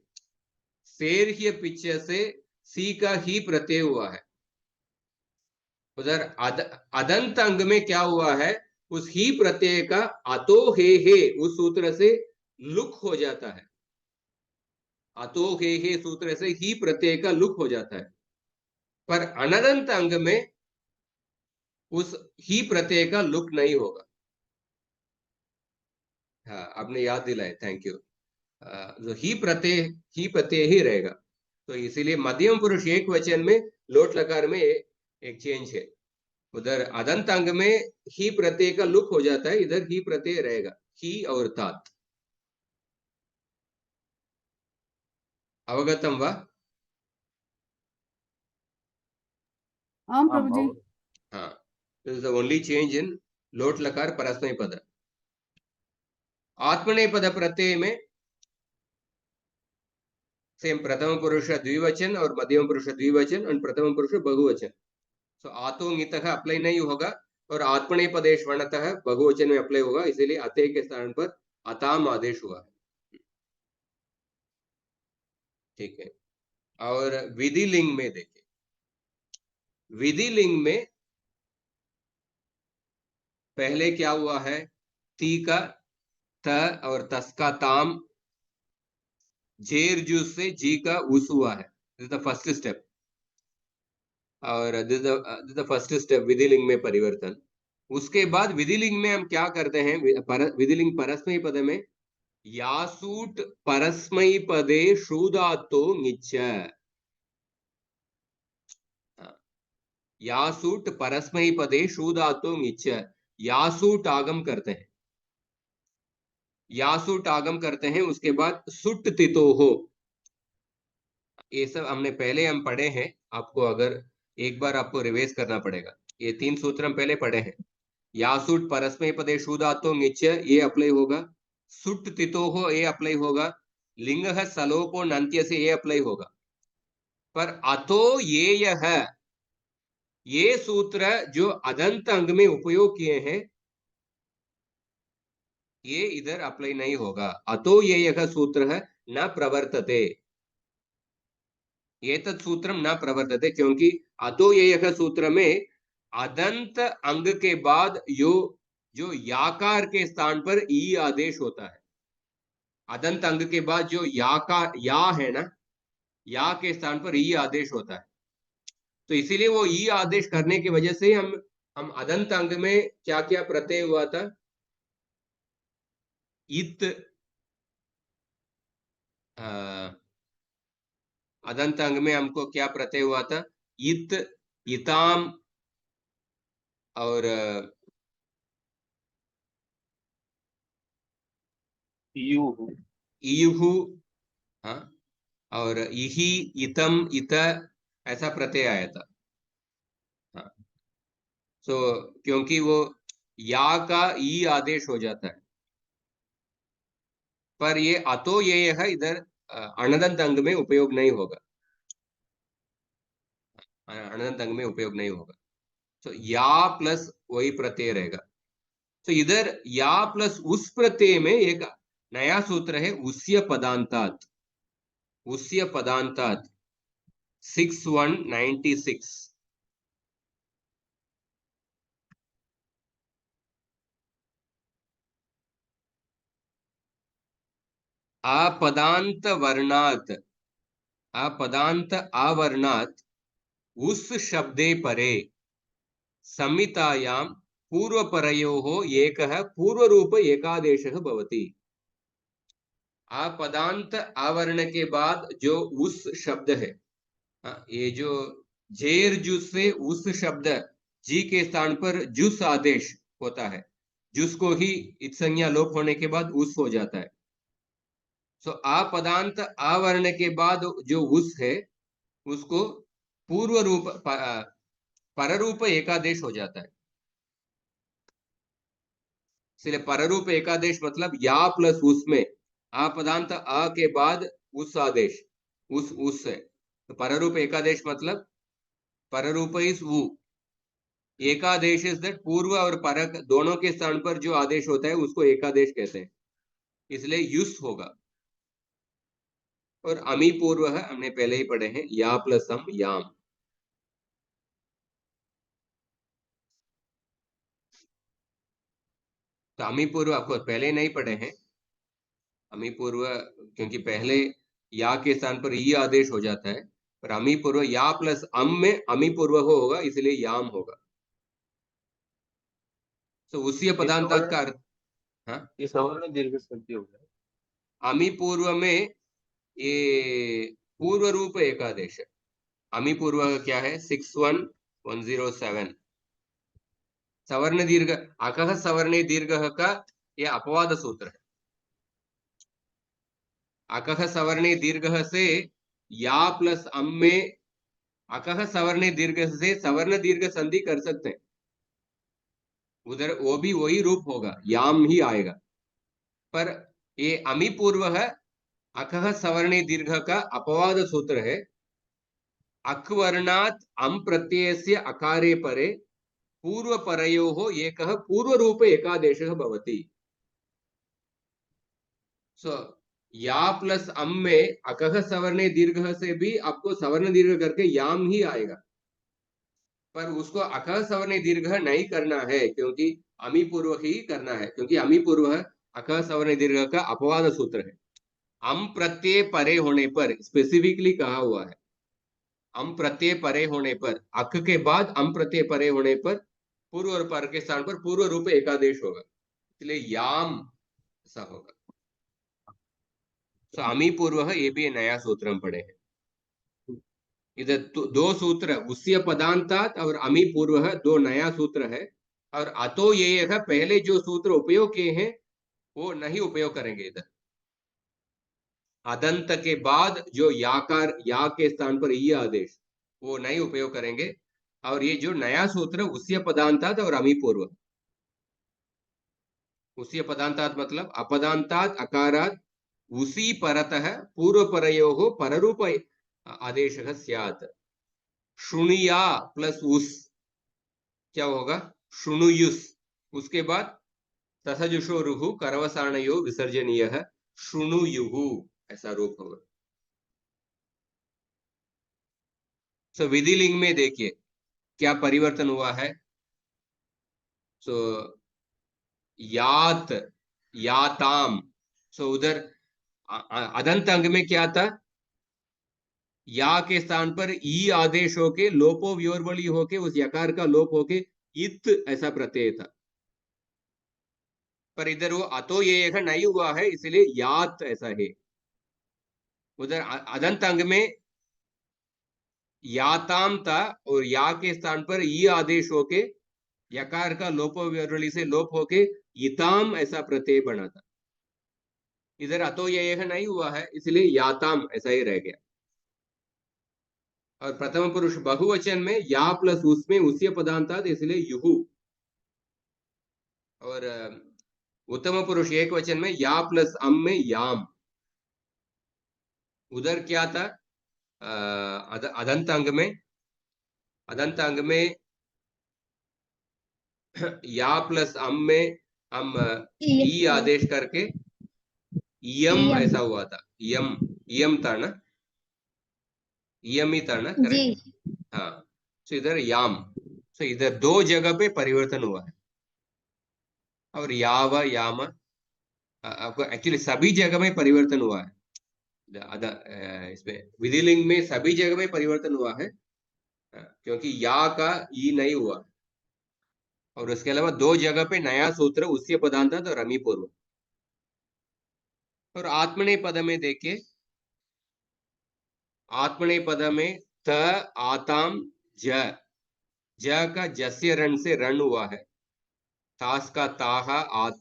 शेर ही पिक्चर से सी का ही प्रत्यय हुआ है. उधर अदंत अंग में क्या हुआ है? उस ही प्रत्यय का अतो हे उस सूत्र से लुक हो जाता है. अतो हे सूत्र से ही प्रत्यय का लुक हो जाता है. पर अनदंत अंग में उस ही प्रत्यय का लुक नहीं होगा. हाँ, आपने याद दिलाए, थैंक यू. जो ही प्रत्यय ही रहेगा. तो इसीलिए मध्यम पुरुष एक वचन में लोट लकार में एक चेंज है. उधर अदंत अंग में ही प्रत्यय का लुक हो जाता है, इधर ही प्रत्यय रहेगा, ही और तात. अवगतम वा? आम प्रभु जी. हाँ, this is the only change in लोट लकार परस्मय पद. आत्मनेपद प्रत्यय में सेम प्रथम पुरुष द्विवचन और मध्यम पुरुष द्विवचन और प्रथम पुरुष बहुवचन. सो आतोंगितः अप्लाई नहीं होगा और आत्मनेपदे श्वणतः बहुवचन में अप्लाई होगा, इसीलिए अते के स्थान पर अताम आदेश हुआ है. ठीक है. और विधि लिंग में देखिए, विधि लिंग में पहले क्या हुआ है? ती का त और तस का ताम, जेर जूस से जी का उस हुआ है. This is the first step. और दिस द फर्स्ट स्टेप विधिलिंग में परिवर्तन। उसके बाद विधिलिंग में हम क्या करते हैं, विधिलिंग परस्मई पद में यासूट परस्मई पदे शूदातो ङिच्च, यासूट परस्मई पदे शूदातो ङिच्च, यासूट आगम करते हैं, यासूट आगम करते हैं। उसके बाद सुट तितो हो, ये सब हमने पहले हम पढ़े हैं, आपको अगर एक बार आपको रिवाइज करना पड़ेगा। ये 3 सूत्र हम पहले पढ़े हैं। यासूट परस्मय पदे शूदातो ङिच्च ये अप्लाई होगा, सुट तितो हो ये अप्लाई होगा, लिंग सलोपो नंत्य से ये अप्लाई होगा। पर अतो ये सूत्र जो अदंत अंग में उपयोग किए हैं ये इधर अप्लाई नहीं होगा। अतो ये सूत्र है न प्रवर्तते, ये सूत्रम न प्रवर्तते, क्योंकि अतो ये सूत्र में अदंत अंग के बाद जो याकार के स्थान पर ई आदेश होता है, अदंत अंग के बाद जो या है ना, या के स्थान पर ई आदेश होता है। तो इसीलिए वो ई आदेश करने की वजह से हम अदंत अंग में क्या क्या प्रत्यय हुआ था, इत, अदंत अंग में हमको क्या प्रत्यय हुआ था, इत, इताम और इयुहु, हाँ, और इही, इतम, इत ऐसा प्रत्यय आया था। हाँ, सो क्योंकि वो या का ई आदेश हो जाता है। पर ये अतो ये है इधर अणदंत अंग में उपयोग नहीं होगा, अणदंत अंग में उपयोग नहीं होगा। तो या प्लस वही प्रत्यय रहेगा। तो इधर या प्लस उस प्रत्यय में एक नया सूत्र है, उस्य पदांतात, उस्य पदांतात 6196। अपदांत वर्णात, अपदांत आवर्णात उस शब्दे परे संहितायां पूर्वपरयोः एकः पूर्वरूप एकादेशः भवति। अपदांत आवरण के बाद जो उस शब्द है, ये जो जेर जुस से उस शब्द जी के स्थान पर जुस आदेश होता है, जुस को ही इत संज्ञा लोप होने के बाद उस हो जाता है। सो अपदांत आवरण के बाद जो उस है उसको पूर्व रूप पररूप एकादेश हो जाता है। इसलिए पररूप एकादेश मतलब या प्लस उसमें अपदांत अ के बाद उस आदेश, उस है। तो पररूप एकादेश मतलब पररूप इज वो, एकादेश इज दैट पूर्व और परक दोनों के स्थान पर जो आदेश होता है उसको एकादेश कहते हैं, इसलिए युस होगा। और अमी पूर्व है, हमने पहले ही पढ़े हैं, या प्लस हम याम। तो अमी पूर्व आपको पहले नहीं पढ़े हैं, अमी पूर्व क्योंकि पहले या के स्थान पर ई आदेश हो जाता है, पर अमी पूर्व या प्लस अम में अमी पूर्व होगा, इसलिए याम होगा। तो उसी पदांतात का अर्थ, हाँ, ये सवर्ण दीर्घ संधि हो गया। अमी पूर्व में ये पूर्व रूप एकादेश है। अमी पूर्व का क्या है, 61107 सवर्ण दीर्घ, अकः सवर्णे दीर्घ का यह अपवाद सूत्र है। अकः सवर्णे दीर्घ से या प्लस अम में अकः सवर्णे दीर्घ से सवर्ण दीर्घ संधि कर सकते हैं, उधर वो भी वही रूप होगा, याम ही आएगा। पर ये अमी पूर्व है, अकः सवर्णे दीर्घ का अपवाद सूत्र है। अक्वर्णात् अम प्रत्ययस्य अकारे परे पूर्व परयोः एकः पूर्व रूप एकादेशः भवति। सो या प्लस अम में अकः सवर्णे दीर्घ से भी आपको सवर्ण दीर्घ करके याम ही आएगा, पर उसको अकः सवर्णे दीर्घ नहीं करना है, क्योंकि अमी पूर्व ही करना है, क्योंकि अमी पूर्व अकः सवर्णे दीर्घ का अपवाद सूत्र है। अम प्रत्यय परे होने पर स्पेसिफिकली कहा हुआ है, अम प्रत्यय परे होने पर, अक के बाद अम प्रत्यय परे होने पर पूर्व और पर के स्थान पर पूर्व रूप एकादेश होगा, इसलिए याम ऐसा होगा। तो अमी पूर्व है, ये भी नया सूत्र हम पढ़े हैं। इधर दो सूत्र उस्य पदांतात और अमी पूर्व है, दो नया सूत्र है। और अतो ये है, पहले जो सूत्र उपयोग किए हैं वो नहीं उपयोग करेंगे इधर। अदंत के बाद जो याकार, या के स्थान पर ई आदेश, वो नहीं उपयोग करेंगे। और ये जो नया सूत्र उस्य पदांतात और अमी पूर्व, उस्य पदांतात मतलब अपदांतात अकारात उसी परतः पूर्व परयोः पररूप आदेशः स्यात्। शुणुया प्लस उस क्या होगा, शुणुयुस, उसके बाद तसजुषो रुहु करवसाणयो विसर्जनीयः शुणुयुहु, ऐसा रूप होगा। सो विधिलिंग में देखिए क्या परिवर्तन हुआ है। सो यात, याताम, सो उधर अदंत अंग में क्या था, या के स्थान पर ई आदेश होके लोपो व्योरबली होके उस यकार का लोप होके इत ऐसा प्रत्यय था। पर इधर वो अतो ये नहीं हुआ है, इसलिए यात ऐसा है। उधर अदंत अंग में याताम था और या के स्थान पर ई आदेश होके यकार का लोपो व्योरबली से लोप होके इताम ऐसा प्रत्यय बना था। इधर अतो ये नहीं हुआ है, इसलिए याताम ऐसा ही रह गया। और प्रथम पुरुष बहुवचन में या प्लस उसमें उस्य पदांतात, इसलिए युहु। और उत्तम पुरुष एक वचन में या प्लस अम में याम। उधर क्या था, अदंत अंग में, अदंत अंग में या प्लस अम में हम ई आदेश करके यम ऐसा हुआ था। यम, यम था ना, यम ही था ना, करेक्ट। हाँ, तो इधर याम, तो इधर दो जगह पे परिवर्तन हुआ है। और याव, याम, आपको एक्चुअली सभी जगह में परिवर्तन हुआ है। इसमें विधिलिंग में सभी जगह में परिवर्तन हुआ है, क्योंकि या का ई नहीं हुआ। और उसके अलावा दो जगह पे नया सूत्र उस्य पदांतात और अमी पूर्व। और आत्मनेय पद में देखिए, आत्मनेय पद में त आताम ज, ज का जस्य रण से रण हुआ है, तास का ताहा आत।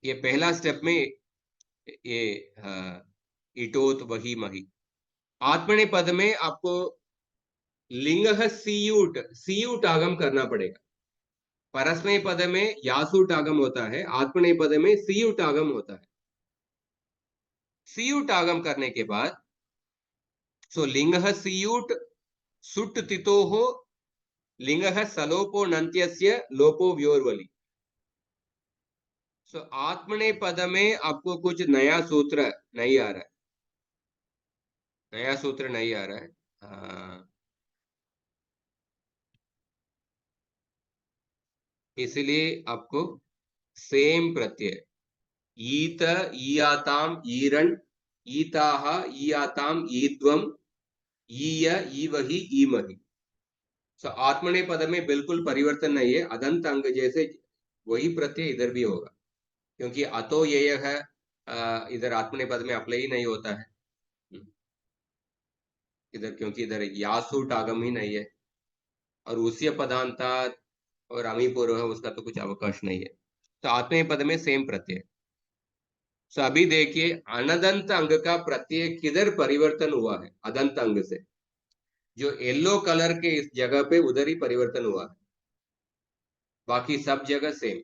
ये पहला स्टेप में ये इटोत वही मही। आत्मनेय पद में आपको लिंग सीयूट, सीयूट आगम करना पड़ेगा। परस्मय पद में यासूट आगम होता है, आत्मनेय पद में सीयूट आगम होता है। सीयूट आगम करने के बाद सो लिंग सीयूट सुट तितो हो, लिंग सलोपो नंत्यस्य लोपो व्योरवली। सो आत्मनेय पद में आपको कुछ नया सूत्र नहीं आ रहा है, नया सूत्र नहीं आ रहा है। इसलिए आपको सेम प्रत्यय ईत, ईयाताम, ईरण, ईताह, ईयाताम, ईद्वम, ईय, ईवहि, ईमहि। सो आत्मनेय पद में बिल्कुल परिवर्तन नहीं है, अदंत अंग जैसे वही प्रत्यय इधर भी होगा, क्योंकि अतो ये है, इधर आत्मनेय पद में अप्लाई ही नहीं होता है इधर, क्योंकि इधर यासूट आगम ही नहीं है। और उस्य पदांतात और अमी पूर्व है, उसका तो कुछ अवकाश नहीं है। तो आत्मनेय पद में सेम प्रत्यय। तो अभी देखिए अनदंत अंग का प्रत्यय किधर परिवर्तन हुआ है, अदंत अंग से, जो येलो कलर के इस जगह पे उधर ही परिवर्तन हुआ है, बाकी सब जगह सेम।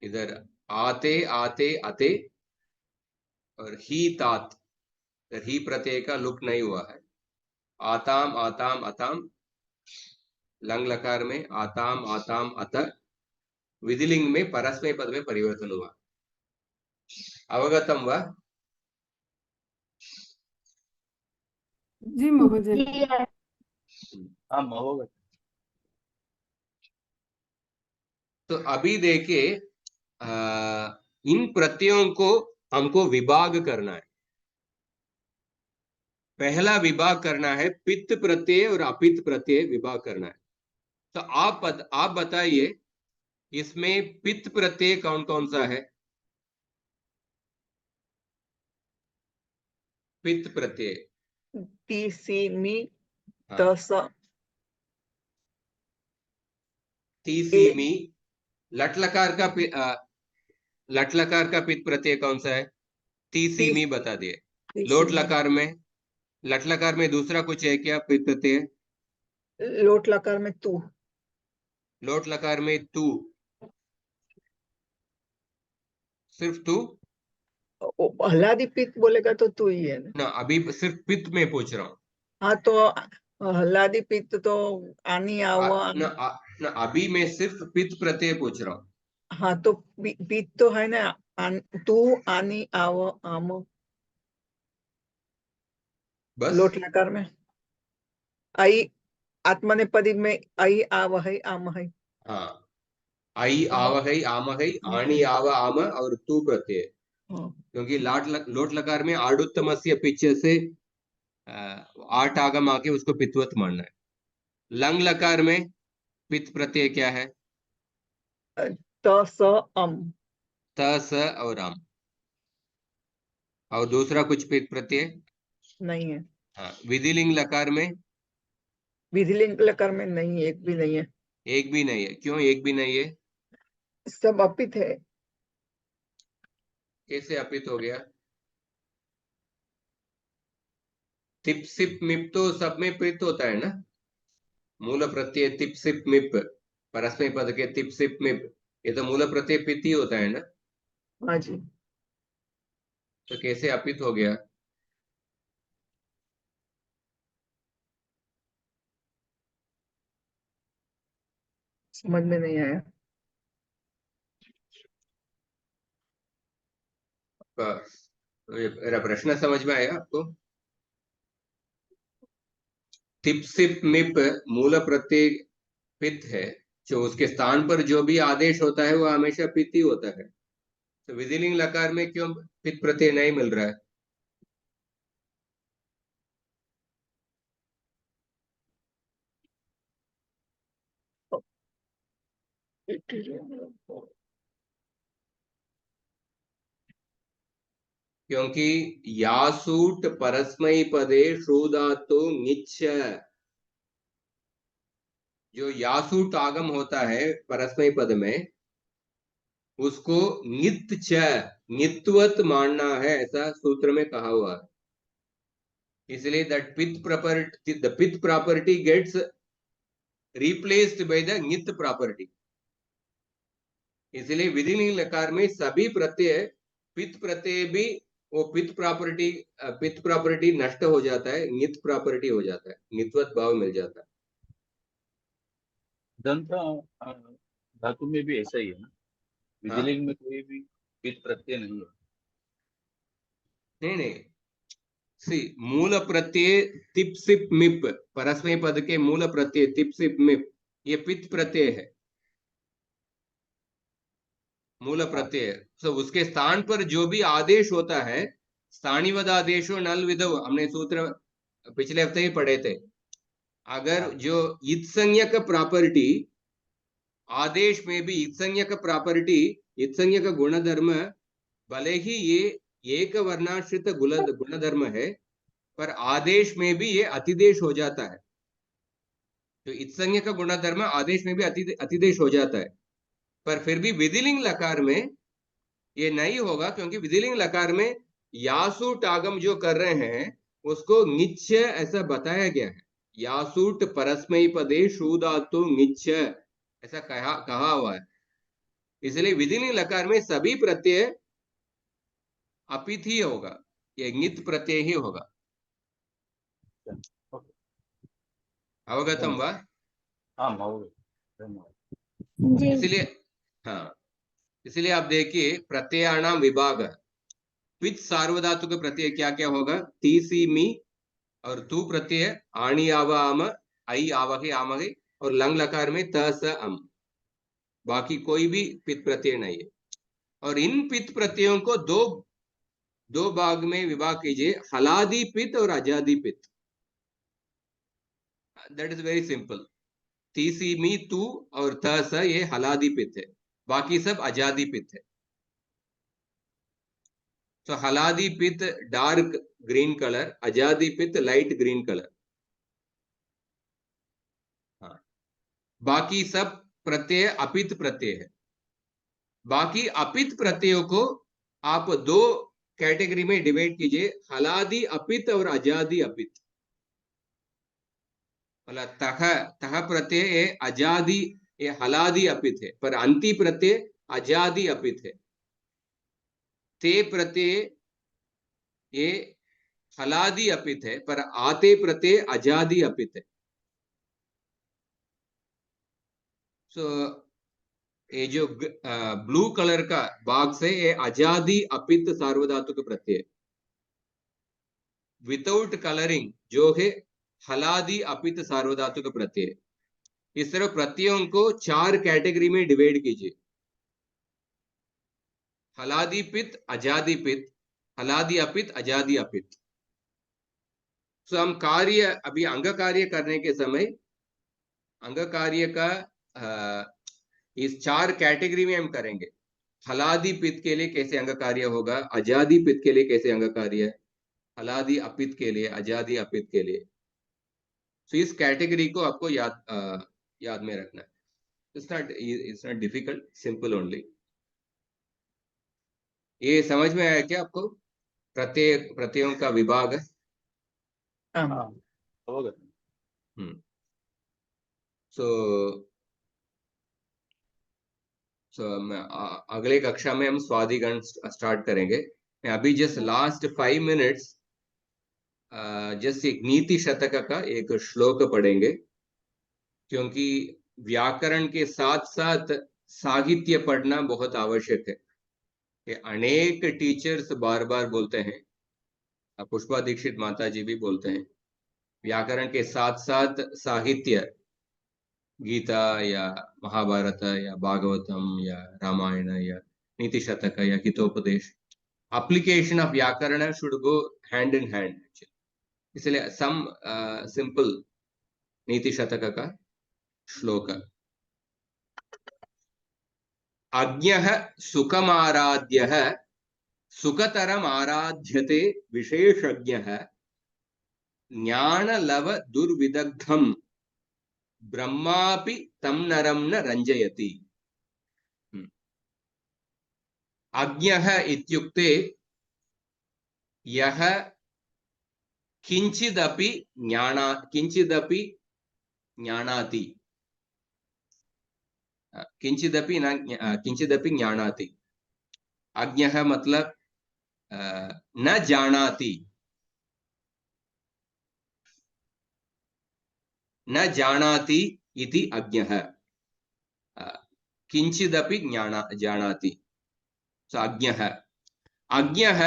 इधर आते आते अते और ही तात, ही प्रत्यय का लुक नहीं हुआ है। आताम आताम अताम, लंग लकार में आताम आताम अत, विधिलिंग में परस्मय पद में परिवर्तन हुआ। अवगतम वा? जी महोदय। हाँ महोदय। तो अभी देखिए इन प्रत्ययों को हमको विभाग करना है। पहला विभाग करना है, पित्त प्रत्यय और अपित्त प्रत्यय विभाग करना है। तो आप बताइए इसमें पित्त प्रत्यय कौन कौन सा है? पित्त प्रत्यय टी सी मी हाँ, तस ती सी मी। लट लकार का पित्त प्रत्यय कौन सा है? ती सी मी बता दिए। लोट लकार में दूसरा कुछ है क्या पित्त प्रत्यय? लोट लकार में तू। लोट लकार में तू, सिर्फ तू हल्लादी पित्त बोलेगा तो तू ही है ना। ना, अभी सिर्फ पित्त में पूछ रहा हूँ। हाँ तो हल्लादी पित्त तो आनी आवा। ना अभी मैं सिर्फ पित्त प्रत्यय पूछ रहा हूँ। हाँ तो पित्त तो है ना, तू आनी आव आम। बस लोट लकार में आई, आत्मनेपदी में आई आव है आम है। हाँ, आई आवहै आमहै आणी आव आम और तू प्रत्यय, हाँ। क्योंकि लोट लकार में आडुत्तमस्य पिच से आठ आगम आके उसको पित्वत मानना है। लंग लकार में पित्त प्रत्यय क्या है? त स अम। त स और आम। और दूसरा कुछ पित्त प्रत्यय नहीं है। हाँ। विधिलिंग लकार में विधिलिंग लकार में नहीं, एक भी नहीं है। एक भी नहीं है। क्यों एक भी नहीं है? सब अपित है। कैसे अपित हो गया? तिप सिप मिप तो सब में पित्त होता है ना। मूल प्रत्यय तिप सिप मिप, परस्मै पद के तिप सिप मिप, ये तो मूल प्रत्यय पित्त ही होता है ना। हाँ जी। तो कैसे अपित हो गया? समझ में नहीं आया। बस मेरा प्रश्न समझ में आया आपको? तिप सिप मिप मूल प्रत्यय पित्त है, जो उसके स्थान पर जो भी आदेश होता है वो हमेशा पित्त ही होता है। तो विधिलिंग लकार में क्यों पित्त प्रत्यय नहीं मिल रहा है? क्योंकि यासूट परस्मै पदे श्रोधातु ङिच्छ, जो यासूट आगम होता है परस्मै पद में, उसको नित च नित्वत मानना है, ऐसा सूत्र में कहा हुआ है। इसलिए दैट पित्त property gets replaced by the नित प्रॉपर्टी। इसलिए विधिलिंग लकार में सभी प्रत्यय, पित्त प्रत्यय भी वो पित्त प्रॉपर्टी नष्ट हो जाता है, नित प्रॉपर्टी हो जाता है, नित्वत भाव मिल जाता है। दंत धातु में भी ऐसा ही है ना, हाँ विधिलिंग में कोई भी पित्त प्रत्यय नहीं है। नहीं, सी मूल प्रत्यय तिप सिप मिप, परस्मै पद के मूल प्रत्यय तिप सिप मिप, ये पित्त प्रत्यय है, मूल प्रत्यय। तो उसके स्थान पर जो भी आदेश होता है, स्थानिवद आदेशो नल विधव, हमने सूत्र पिछले हफ्ते ही पढ़े थे। अगर जो इत्संज्ञक प्रॉपर्टी, आदेश में भी इत्संज्ञक प्रॉपर्टी, इत्संज्ञक गुणधर्म, भले ही ये एक वर्णाश्रित गुणधर्म है, पर आदेश में भी ये अतिदेश हो जाता है। तो इत्संज्ञक गुणधर्म आदेश में भी अतिदेश हो जाता है, पर फिर भी विधिलिंग लकार में ये नहीं होगा, क्योंकि विधिलिंग लकार में यासूट आगम जो कर रहे हैं उसको ङिच्छ ऐसा बताया गया है। यासूट परस्मै पदे शूधातु ङिच्छ ऐसा कहा हुआ है। इसलिए विधिलिंग लकार में सभी प्रत्यय अपित ही होगा, ये ङित प्रत्यय ही होगा। अवगतम वा? हाँ धन्यवाद। इसलिए हाँ, इसलिए आप देखिए प्रत्ययाणाम विभाग, पिच सार्वधातुक प्रत्यय क्या क्या होगा? ती सी मी और तू प्रत्यय, आणी आव आम, आई आवहे आमहे, और लंग लकार में त स अम, बाकी कोई भी पित प्रत्यय नहीं है। और इन पित प्रत्ययों को दो दो भाग में विभाग कीजिए, हलादी पित्त और अजादी पित्त। That is very simple. तीसी मी तू और त स ये हलादी पित्त है, बाकी सब अजादी पित्त है। तो हलादी पित्त डार्क ग्रीन कलर, अजादी पित्त लाइट ग्रीन कलर। हाँ, बाकी सब प्रत्यय अपित प्रत्यय है। बाकी अपित प्रत्ययों को आप दो कैटेगरी में डिवाइड कीजिए, हलादी अपित और अजादी अपित। मतलब तह प्रत्यय ये अजादी, ये हलादी अपित है, पर अंति प्रत्यय अजादी अपित है। ते प्रत्यय ये हलादी अपित है, पर आते प्रत्यय अजादी अपित है। सो ये जो ब्लू कलर का भाग से ये अजादी अपित सार्वधातुक प्रत्यय, विदाउट कलरिंग जो है हलादी अपित सार्वधातुक प्रत्यय। इस तरह प्रत्ययों को चार कैटेगरी में डिवाइड कीजिए, हलादी पित्त, अजादी पित्त, हलादी अपित, अजादी अपित। सो हम कार्य अभी अंग कार्य करने के समय अंग कार्य का इस चार कैटेगरी में हम करेंगे। हलादी पित्त के लिए कैसे अंग कार्य होगा, अजादी पित्त के लिए कैसे अंग कार्य है, हलादी अपित के लिए, अजादी अपित के लिए। तो इस कैटेगरी को आपको याद में रखना है। It's not difficult, simple only. ये समझ में आया क्या आपको? प्रत्ययों का विभाग है। सो अगले कक्षा में हम स्वादिगण स्टार्ट करेंगे। मैं अभी जस्ट लास्ट 5 मिनट्स जस्ट एक नीति शतक का एक श्लोक पढ़ेंगे, क्योंकि व्याकरण के साथ साथ साहित्य पढ़ना बहुत आवश्यक है। कि अनेक टीचर्स बार बार बोलते हैं, पुष्पा दीक्षित माता जी भी बोलते हैं, व्याकरण के साथ साथ साहित्य, गीता या महाभारत या भागवतम या रामायण या नीति शतक या हितोपदेश, एप्लीकेशन ऑफ व्याकरण should go hand in hand. इसलिए सम सिंपल नीति शतक का श्लोक। अज्ञः सुखमाराध्यः सुखतरम आराध्यते विशेषज्ञः ज्ञानलव दुर्विदग्धम ब्रह्मापि तम नरम न रंजयति। अज्ञः इत्युक्ते यः किंचिदपि ज्ञानाति, किंचिदपि ज्ञानाति। अज्ञः मतलब न जानाति, न जानाति इति अज्ञः, किंचिदपि जानाति। सो अज्ञः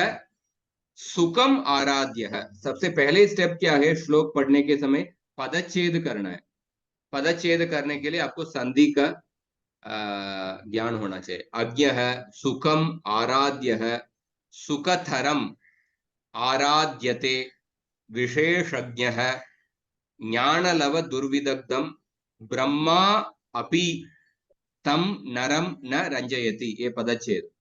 सुखम आराध्यः। सबसे पहले स्टेप क्या है श्लोक पढ़ने के समय? पदच्छेद करना है। पदच्छेद करने के लिए आपको संधि का ज्ञान होना चाहिए। अज्ञः सुखम आराध्यः सुखतरम आराध्यते विशेषज्ञः ज्ञानलव दुर्विदग्धम ब्रह्मा अपि तम नरम न रंजयति, ये पदच्छेद।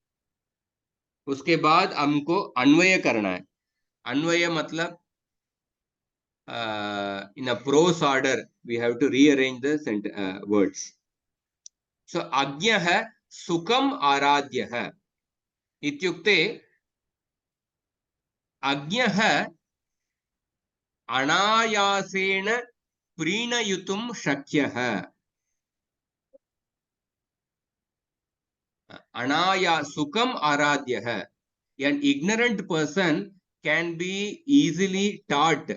उसके बाद हमको अन्वय करना है। अन्वय मतलब in a prose order we have to rearrange the words. So अज्ञः सुखम आराध्यः इत्युक्ते अज्ञः अनायासेन प्रीणयुतुं शक्यः। सुखम आराध्यः, an ignorant person can be easily taught.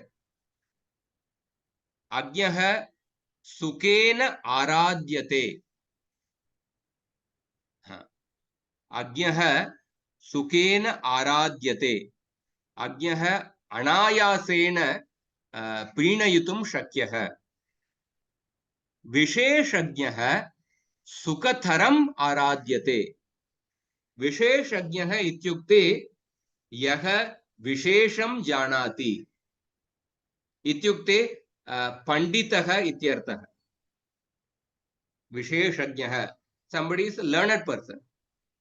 अज्ञः सुखेन आराध्यते। अज्ञः सुखेन आराध्यते, अज्ञः अनायासेन प्रीणयुतुं शक्यः। विशेषज्ञः सुखतरम आराध्यते। विशेषज्ञः इत्युक्ते यः विशेषं जानाति इत्युक्ते पंडितः इत्यर्थः। विशेषज्ञः, somebody is a learned person.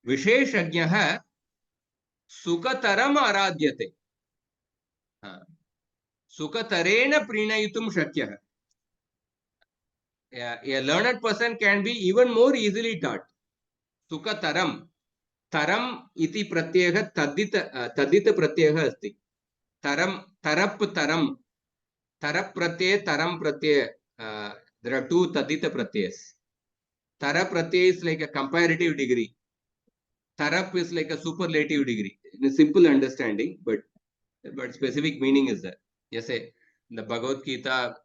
विशेषज्ञः सुखतरम् आराध्यते, सुखतरेण प्रीणयितुं शक्यः। A learned person can be even more easily taught. सुखतरम्, तरम् इति प्रत्ययः तद्धित प्रत्ययः अस्ति। तरम्, तरप् तरम्, तरप् प्रत्यय तरम् प्रत्यय, there are two tadita pratyas. Tara pratyay is like a comparative degree. Tarap is like a superlative degree. In a simple understanding, but specific meaning is there. Yes, the Bhagavad Gita,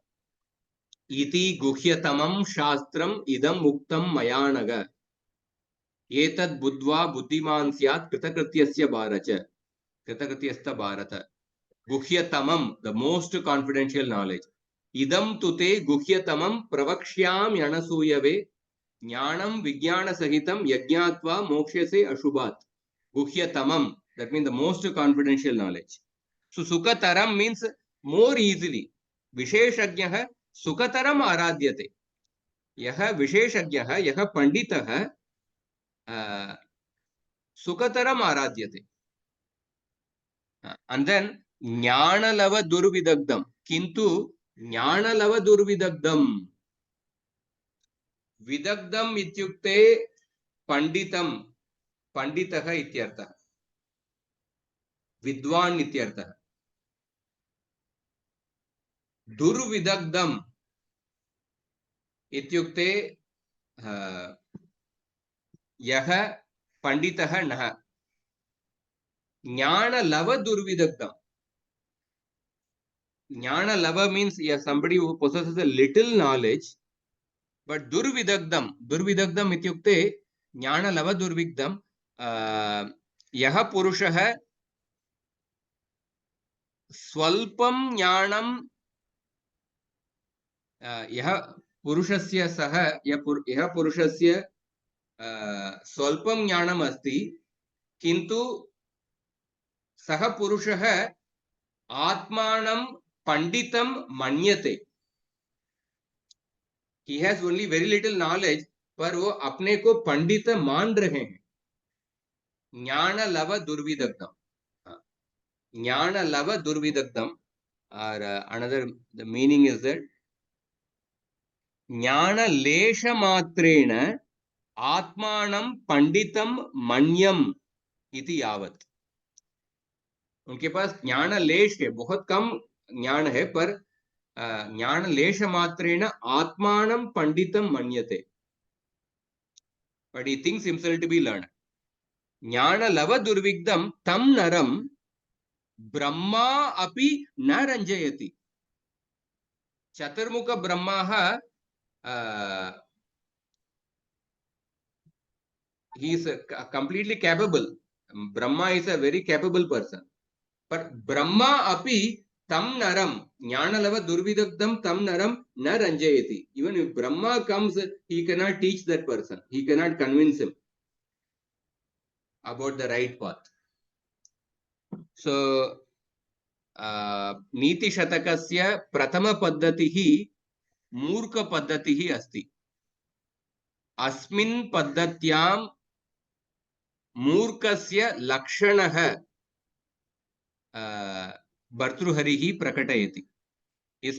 iti guhyatamam shastram idam muktam mayanaga etad buddhva buddhiman syat kritakrityasya bharacha kritakrityasta bharata. Guhyatamam, the most confidential knowledge. Idam tute guhyatamam pravakshyam yanasuyave ज्ञानम विज्ञान सहितम यज्ञात्वा मोक्षसे अशुभात गुह्यतमम, that means the most confidential knowledge. So sukataram means more easily. विशेषज्ञः सुखतरम आराध्यते. यह विशेषज्ञः, यह पंडितः सुखतरम आराध्यते. And then ज्ञानलव दुर्विदग्धम, किंतु ज्ञानलव दुर्विदग्धम, विदग्धम इत्युक्ते पंडितम, पंडितः इत्यर्थः, विद्वान् इत्यर्थः. दुर्विदग्धम इत्युक्ते यः पंडितः नः. ज्ञानलव दुर्विदग्धम, ज्ञानलव means somebody who possesses a little knowledge. But durvidagdam, durvidagdam ityukte jnana lava durvidagdam, यह पुरुषः स्वल्पं ज्ञानं, यह पुरुषस्य सः, यह पुरुषस्य स्वल्पं ज्ञानम् अस्ति, किन्तु सः पुरुषः आत्मानं पंडितं मन्यते. He has only very little knowledge, पर वो अपने को पंडित मान रहे हैं. ज्ञान लव दुर्विदग्धम, ज्ञान लव दुर्विदग्धम. और another, the meaning is that ज्ञान लेश मात्रेण आत्मानं पंडितम मन्यम इति यावत्. उनके पास ज्ञान लेश है, बहुत कम ज्ञान है, पर ज्ञान लेश मात्रेण आत्मानं पंडितं मन्यते. But he thinks himself to be learned. ज्ञान लव दुर्विग्धम तम नरम ब्रह्मा अपि न रंजयति. चतुर्मुख Brahma, he is completely capable. Brahma is a very capable person. But Brahma api tam naram, jnanalava durvidagdam tam naram na ranjayati. Even if Brahma comes, he cannot teach that person. He cannot convince him about the right path. So, नीति शतकस्य प्रथम पद्धतिः मूर्ख पद्धतिः अस्ति. अस्मिन् पद्धत्यां मूर्खस्य लक्षणः भर्तृहरिः प्रकटयति. इस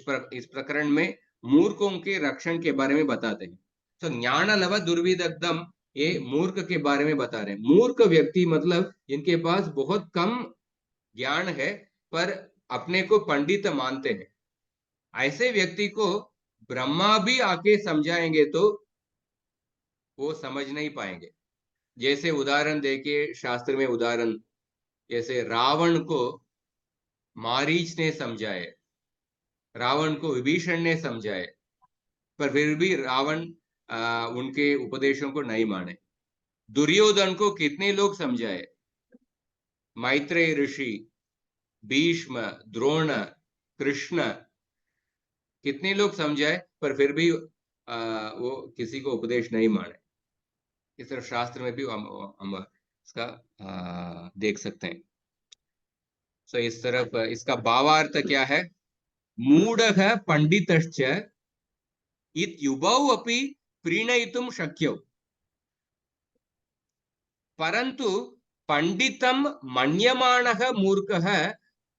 प्रकरण में मूर्खों के रक्षण के बारे में बताते हैं. तो ज्ञानलव दुर्विदग्धम, ये मूर्ख के बारे में बता रहे हैं. मूर्ख व्यक्ति मतलब इनके पास बहुत कम ज्ञान है, पर अपने को पंडित मानते हैं. ऐसे व्यक्ति को ब्रह्मा भी आके समझाएंगे तो वो समझ नहीं पाएंगे. जैसे उदाहरण देके शास्त्र में उदाहरण, जैसे रावण को मारीच ने समझाए, रावण को विभीषण ने समझाए, पर फिर भी रावण उनके उपदेशों को नहीं माने. दुर्योधन को कितने लोग समझाए, मैत्रेय ऋषि, भीष्म, द्रोण, कृष्ण, कितने लोग समझाए, पर फिर भी वो किसी को उपदेश नहीं माने. इस तरह शास्त्र में भी हम इसका देख सकते हैं. सो इस तरफ इसका भावार्थ क्या है? मूढ़ः पंडितश्च इत्युभौ अपि प्रीणयितुं शक्यौ, परंतु पंडितं मन्यमानः मूर्खः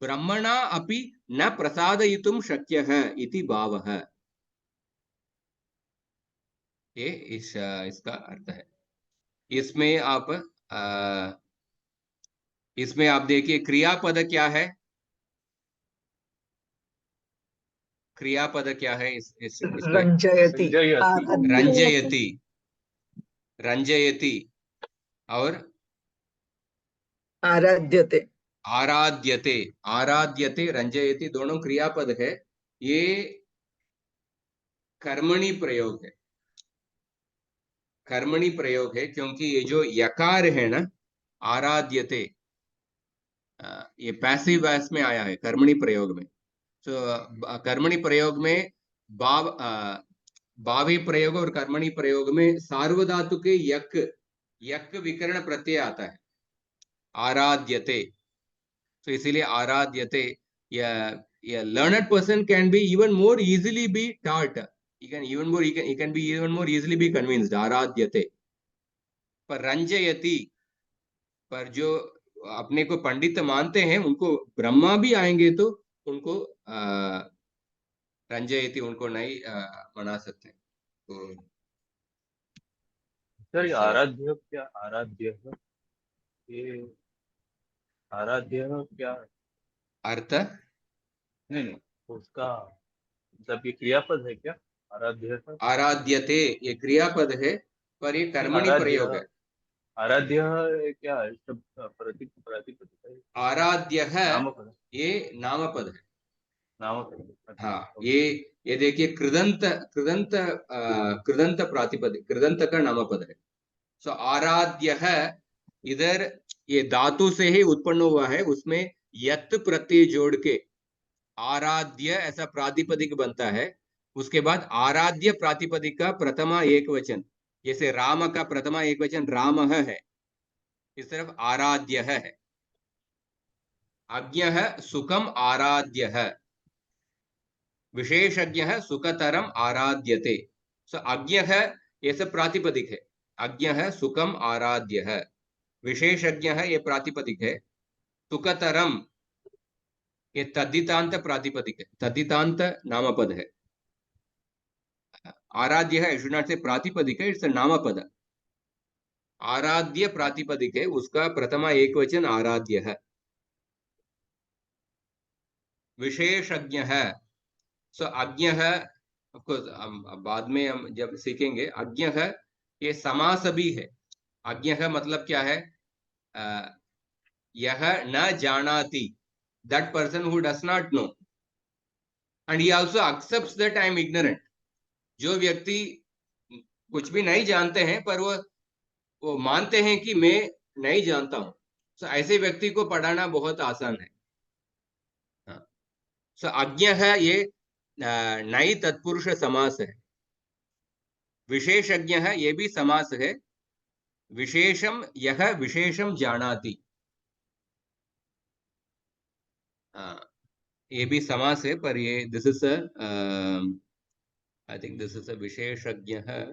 ब्रह्मणा अपि न प्रसादयितुं शक्यः इति भावः। ये इसका अर्थ है। इसमें आप देखिए क्रियापद क्या है? क्रियापद क्या है इसमें? रंजयति, रंजयति। रंजयति, रंजयति और आराध्यते, आराध्यते। आराध्यते, रंजयति दोनों क्रियापद है। ये कर्मणि प्रयोग है, कर्मणि प्रयोग है, क्योंकि ये जो यकार है ना, आराध्यते, ये पैसिव वॉइस में आया है कर्मणि प्रयोग में। तो कर्मणि प्रयोग में भावी प्रयोग और कर्मणि प्रयोग में सार्वधातु के यक यक विकर्ण प्रत्यय आता है, आराध्यते। तो इसीलिए आराध्यते, या learned person can be even more easily be taught. He can be even more easily be convinced. आराध्यते। पर रंजयति, पर जो अपने को पंडित मानते हैं उनको ब्रह्मा भी आएंगे तो उनको रंजयति, उनको नहीं मना सकते। तो सर आराध्य क्या? आराध्य, ये आराध्य क्या अर्थ? नहीं, उसका मतलब ये क्रियापद है क्या? आराध्य का आराध्यते ये क्रियापद है, पर ये कर्मणि प्रयोग है। आराध्य क्या है? प्रातिपदिक है? आराध्य है, नामपद, ये नामपद है। नामपद। हाँ, ये देखिए कृदंत कृदंत कृदंत प्रातिपदिक, कृदंत का नामपद है। सो आराध्य है, इधर ये धातु से ही उत्पन्न हुआ है, उसमें यत् प्रत्यय जोड़ के आराध्य ऐसा प्रातिपदिक बनता है। उसके बाद आराध्य प्रातिपदिक का प्रथमा एक वचन, जैसे राम का प्रथमा एक वचन राम है, इस तरफ आराध्य है। अज्ञ सुखम आराध्य है, विशेषज्ञ सुखतरम आराध्यते। सो अज्ञ है, ये सब प्रातिपदिक है। अज्ञ है, सुखम आराध्य है। विशेषज्ञ है, ये प्रातिपदिक है। सुखतरम ये तद्धितांत प्रातिपदिक है, तद्धितांत नामपद है। आराध्य है शुड नॉट से प्रातिपदिक है, इट्स नामपद। आराध्य प्रातिपदिक है, उसका प्रथमा एक वचन आराध्य है। विशेषज्ञ है, सो अज्ञ है, ऑफकोर्स हम बाद में हम जब सीखेंगे। अज्ञ है ये समास भी है। अज्ञ है मतलब क्या है? यह न जानाति, that person who does not know, and he also accepts that I am ignorant. जो व्यक्ति कुछ भी नहीं जानते हैं पर वो मानते हैं कि मैं नहीं जानता हूं, सो ऐसे व्यक्ति को पढ़ाना बहुत आसान है। सो अज्ञ है ये नई तत्पुरुष समास है। विशेषज्ञ है ये भी समास है। विशेषम यह विशेषम जानाति, ये भी समास है, पर ये this is I think this is a विशेषज्ञ है,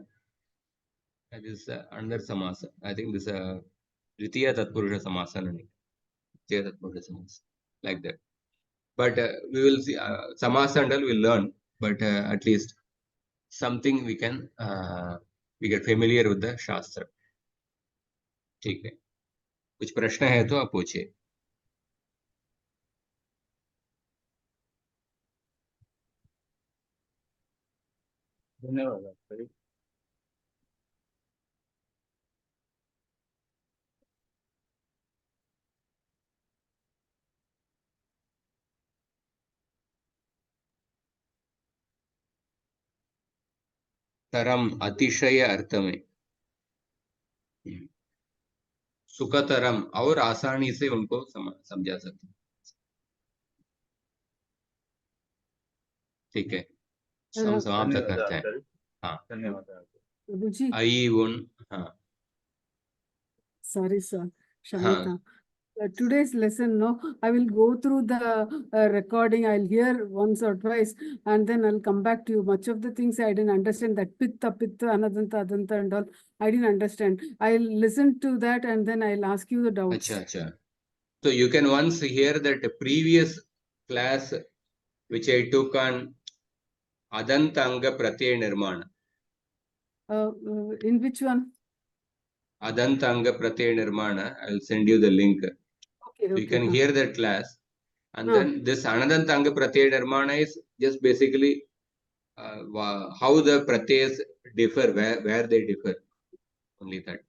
दिस अंडर समास। आई थिंक दिस द्वितीय तत्पुरुष समास नहीं, द्वितीय तत्पुरुष समास, like that. But we will see samas and all we'll learn, but at least something we can we get familiar with the shastra. ठीक है, कुछ प्रश्न है तो आप पूछिए। धन्यवाद। तरम अतिशय अर्थ में, सुखतरम और आसानी से उनको समझा सकते। ठीक है, हम समाप्त करते हैं। हाँ, धन्यवाद। प्रभु जी, आई उन, हाँ सॉरी सर, हाँ क्षम्यता। today's lesson, no, I will go through the recording. I'll hear once or twice, and then I'll come back to you. Much of the things I didn't understand, that pitta, anadanta, adanta, and all, I didn't understand. I'll listen to that, and then I'll ask you the doubts. Acha. So you can once hear that previous class which I took on Adantanga Pratyaya Nirmana. In which one? Adantanga Pratyaya Nirmana. I'll send you the link. Okay. You can hear that class. And Huh. then this Anadantanga Pratyaya Nirmana is just basically how the pratyas differ, where they differ. Only that.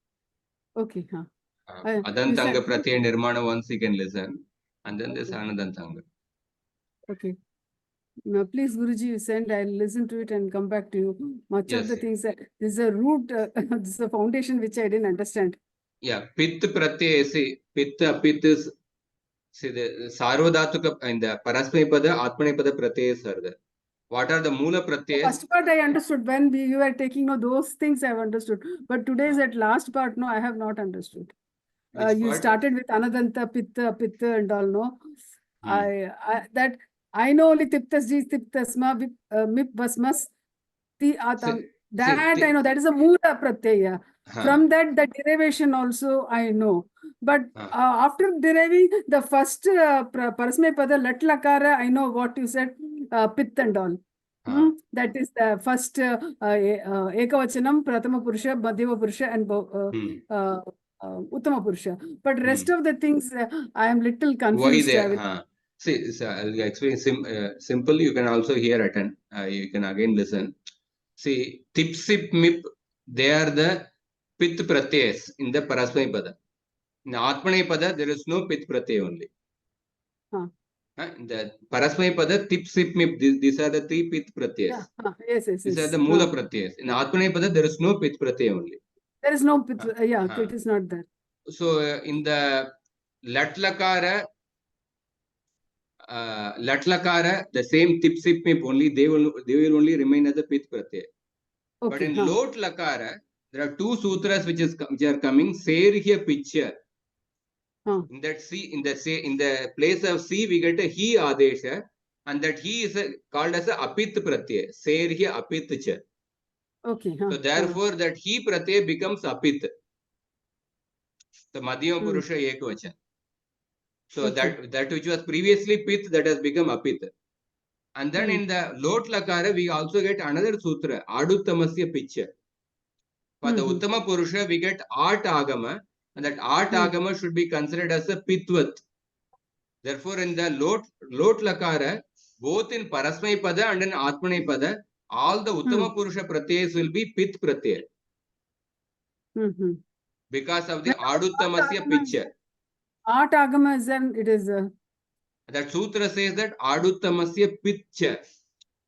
Okay. Huh. Adantanga Pratyaya Nirmana once you can listen. And then this Okay. Anadantanga. Okay. Now, please, Guruji, you send, I'll listen to it and come back to you. Much of the things, this is a root, this is a foundation which I didn't understand. Yeah, Pit Pratyaya, see, Pit is, see, the Sarvadhatuka and the Parasmapada, Atmanepada Pratyayas are there. What are the Mula Pratyayas? First part I understood, when you were taking, no, those things I've understood. But today's that last part, no, I have not understood. You part? started with Anadanta, Pitta and all, no? I know only Tiptas, Ji, Tiptasma, Mip, Basmas, Ti, Atam. That I know, that is a Mula Pratyaya. From that, the derivation also I know. But after deriving the first Parasmay Pada, Lat Lakara, I know what you said, Pitt and all. That is the first Ekavachanam, Prathama Purusha, Madhyama Purusha, and Uttama Purusha. But rest of the things, I am little confused. Why there? See, I'll explain simple. You can also hear attend. You can again listen. See, Tip, Sip, Mip, they are the Pit Pratyayas in the Parasmay Pada. In Atmane Pada, there is no Pit Pratyaya only. In the Parasmay Pada, Tip, Sip, Mip, these are the three Pit Pratyayas. Yes. These are the Mula Pratyayas. In Atmane Pada, there is no Pit Pratyaya only. There is no Pit, it is not there. So, in the Lat Lakara, the same Tip, Sip, Mip only, they will only remain as a Pit Pratyaya. Okay, but in Lot Lakara, there are two sutras which are coming. Serhya picture. In that in the place of C, we get a He Adesha, and that He is called as a Apit Pratyaya. Serhya Apit cha. Okay. So therefore, that He Pratyaya becomes Apit. The Madhyama Purusha Ekavachan. So that which was previously Pit, that has become Apit. And then in the Lot Lakara, we also get another sutra, Aduttamasya picture. For the Uttama Purusha, we get Art Agama, and that Art Agama should be considered as a Pitvat. Therefore, in the Lot Lakara, both in Parasmay Pada and in Atmane Pada, all the Uttama Purusha Pratyayas will be Pit Pratyaya. Because of the Aduttamasya picture. Art Agama is then, it is... That sutra says that Aduttamasya picture.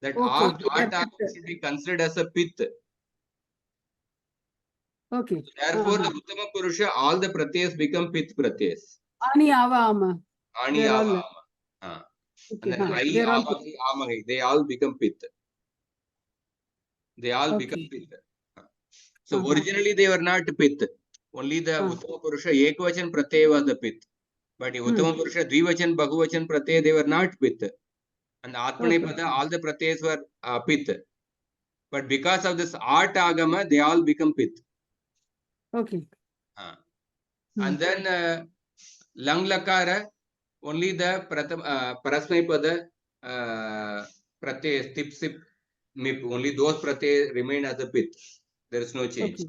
That Art Agama should be considered as a Pit. Okay. Therefore, the Uttama Purusha, all the Pratyayas become Pit Pratyayas. Ani Ava Ama. Ani Ava Ama. And then Ai Ava Amahi, they all become Pit. They all become Pit. So originally they were not Pit. Only the Uttama Purusha Ekavachan Pratyaya was the Pit. But in Uttama Purusha Dvivachan, Bahuvachan Pratyaya, they were not Pit. And Atmane Pada, all the Pratyayas were Pit. But because of this Art Agama, they all become Pit. Okay. And then Lang Lakara, only the Parasmay Pada Pratyayas, Tip, Sip, Mip, only those Pratyayas remain as a Pit. There is no change.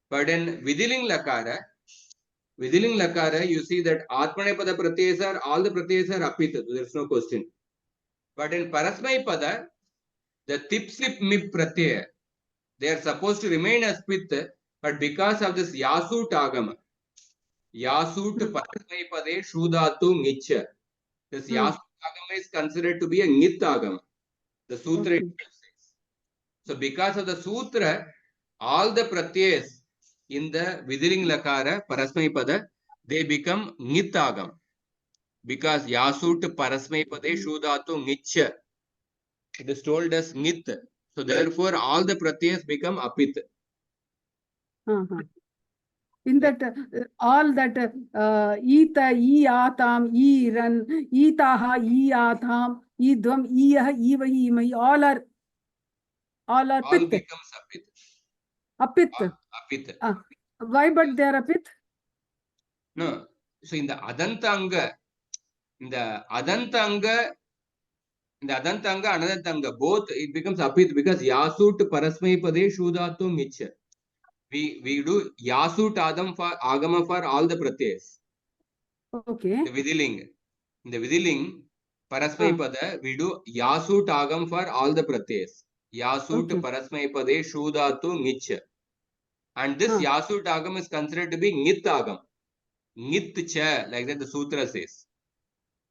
But in Vidiling Lakara, you see that Atmane Pada Pratyayas are, all the Pratyayas are Apit. There is no question. But in Parasmay Pada, the Tip, Sip, Mip Pratyaya, they are supposed to remain as Pit, but because of this Yasut Agama, Yasut Parasmay Pade Shudatu Ngicha, this Yasut Agama is considered to be a Ngit Agama. The Sutra itself says. So because of the Sutra, all the Pratyayas in the Vidiling Lakara, Parasmay Pada, they become Ngit Agama. Because Yasut Parasmay Pade Shudatu Ngicha. It is told as Ngit. So therefore, all the Pratyayas become Apit. in that all that Eta, Eatam, Eran, Etaha, Eatham, Edvam, Eah, Evahi, Imahi, all are all pit. becomes apit. Apit. Apit. Why but they are apit? No. So in the Adantanga, Adantanga, Anadantanga, both it becomes apit because Yasut Parasmai Pade Shudatu Micha. We do Yasut Adam for Agama for all the pratyas. Okay. The Vidiling. In the Vidiling, Parasmai Pada, we do Yasut Agam for all the pratyas. Yasut Parasmai Pade Shudatu Micha. And this Yasut Agam is considered to be Nit Agam. Nit Cha, like that the Sutra says.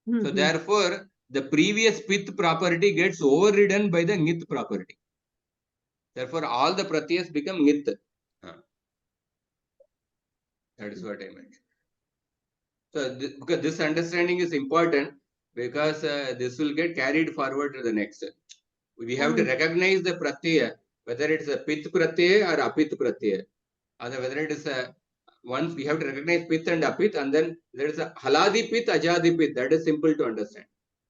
So therefore, the previous Pith property gets overridden by the Nit property. Therefore, all the pratyas become Nit. That is what I meant. So, because this understanding is important, because this will get carried forward to the next. We have to recognize the pratyaya, whether it's a Pith pratyaya or Apit pratyaya. Whether it is a once we have to recognize Pith and Apit, and then there is a Haladi Pith, Ajadi Pith. That is simple to understand.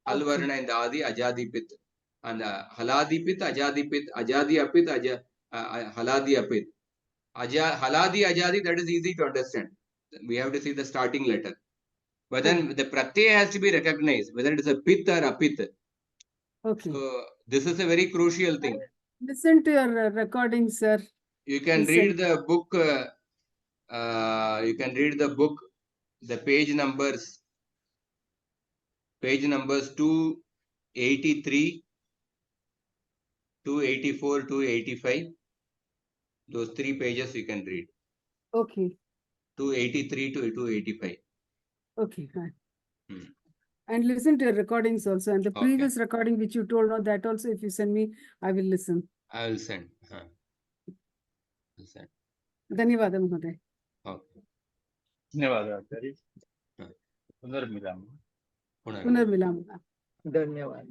Halvarna and Adi, Ajadi Pith. And Haladi Pith, Ajadi Pith, Ajadi Apit, Haladi Apit. Haladi, Ajadi, that is easy to understand. We have to see the starting letter. But then the pratyaya has to be recognized, whether it is a Pith or Apit. Okay. So this is a very crucial thing. Listen to your recording, sir. You can read the book. You can read the book, the page numbers 283, 284, 285. Those 3 pages you can read. Okay. 283 to 285. Okay. And listen to your recordings also. And the previous recording which you told, no, that also, if you send me, I will listen. I will send. धन्यवाद महोदय. धन्यवाद आचार्य. पुनर्मिलामः. धन्यवाद.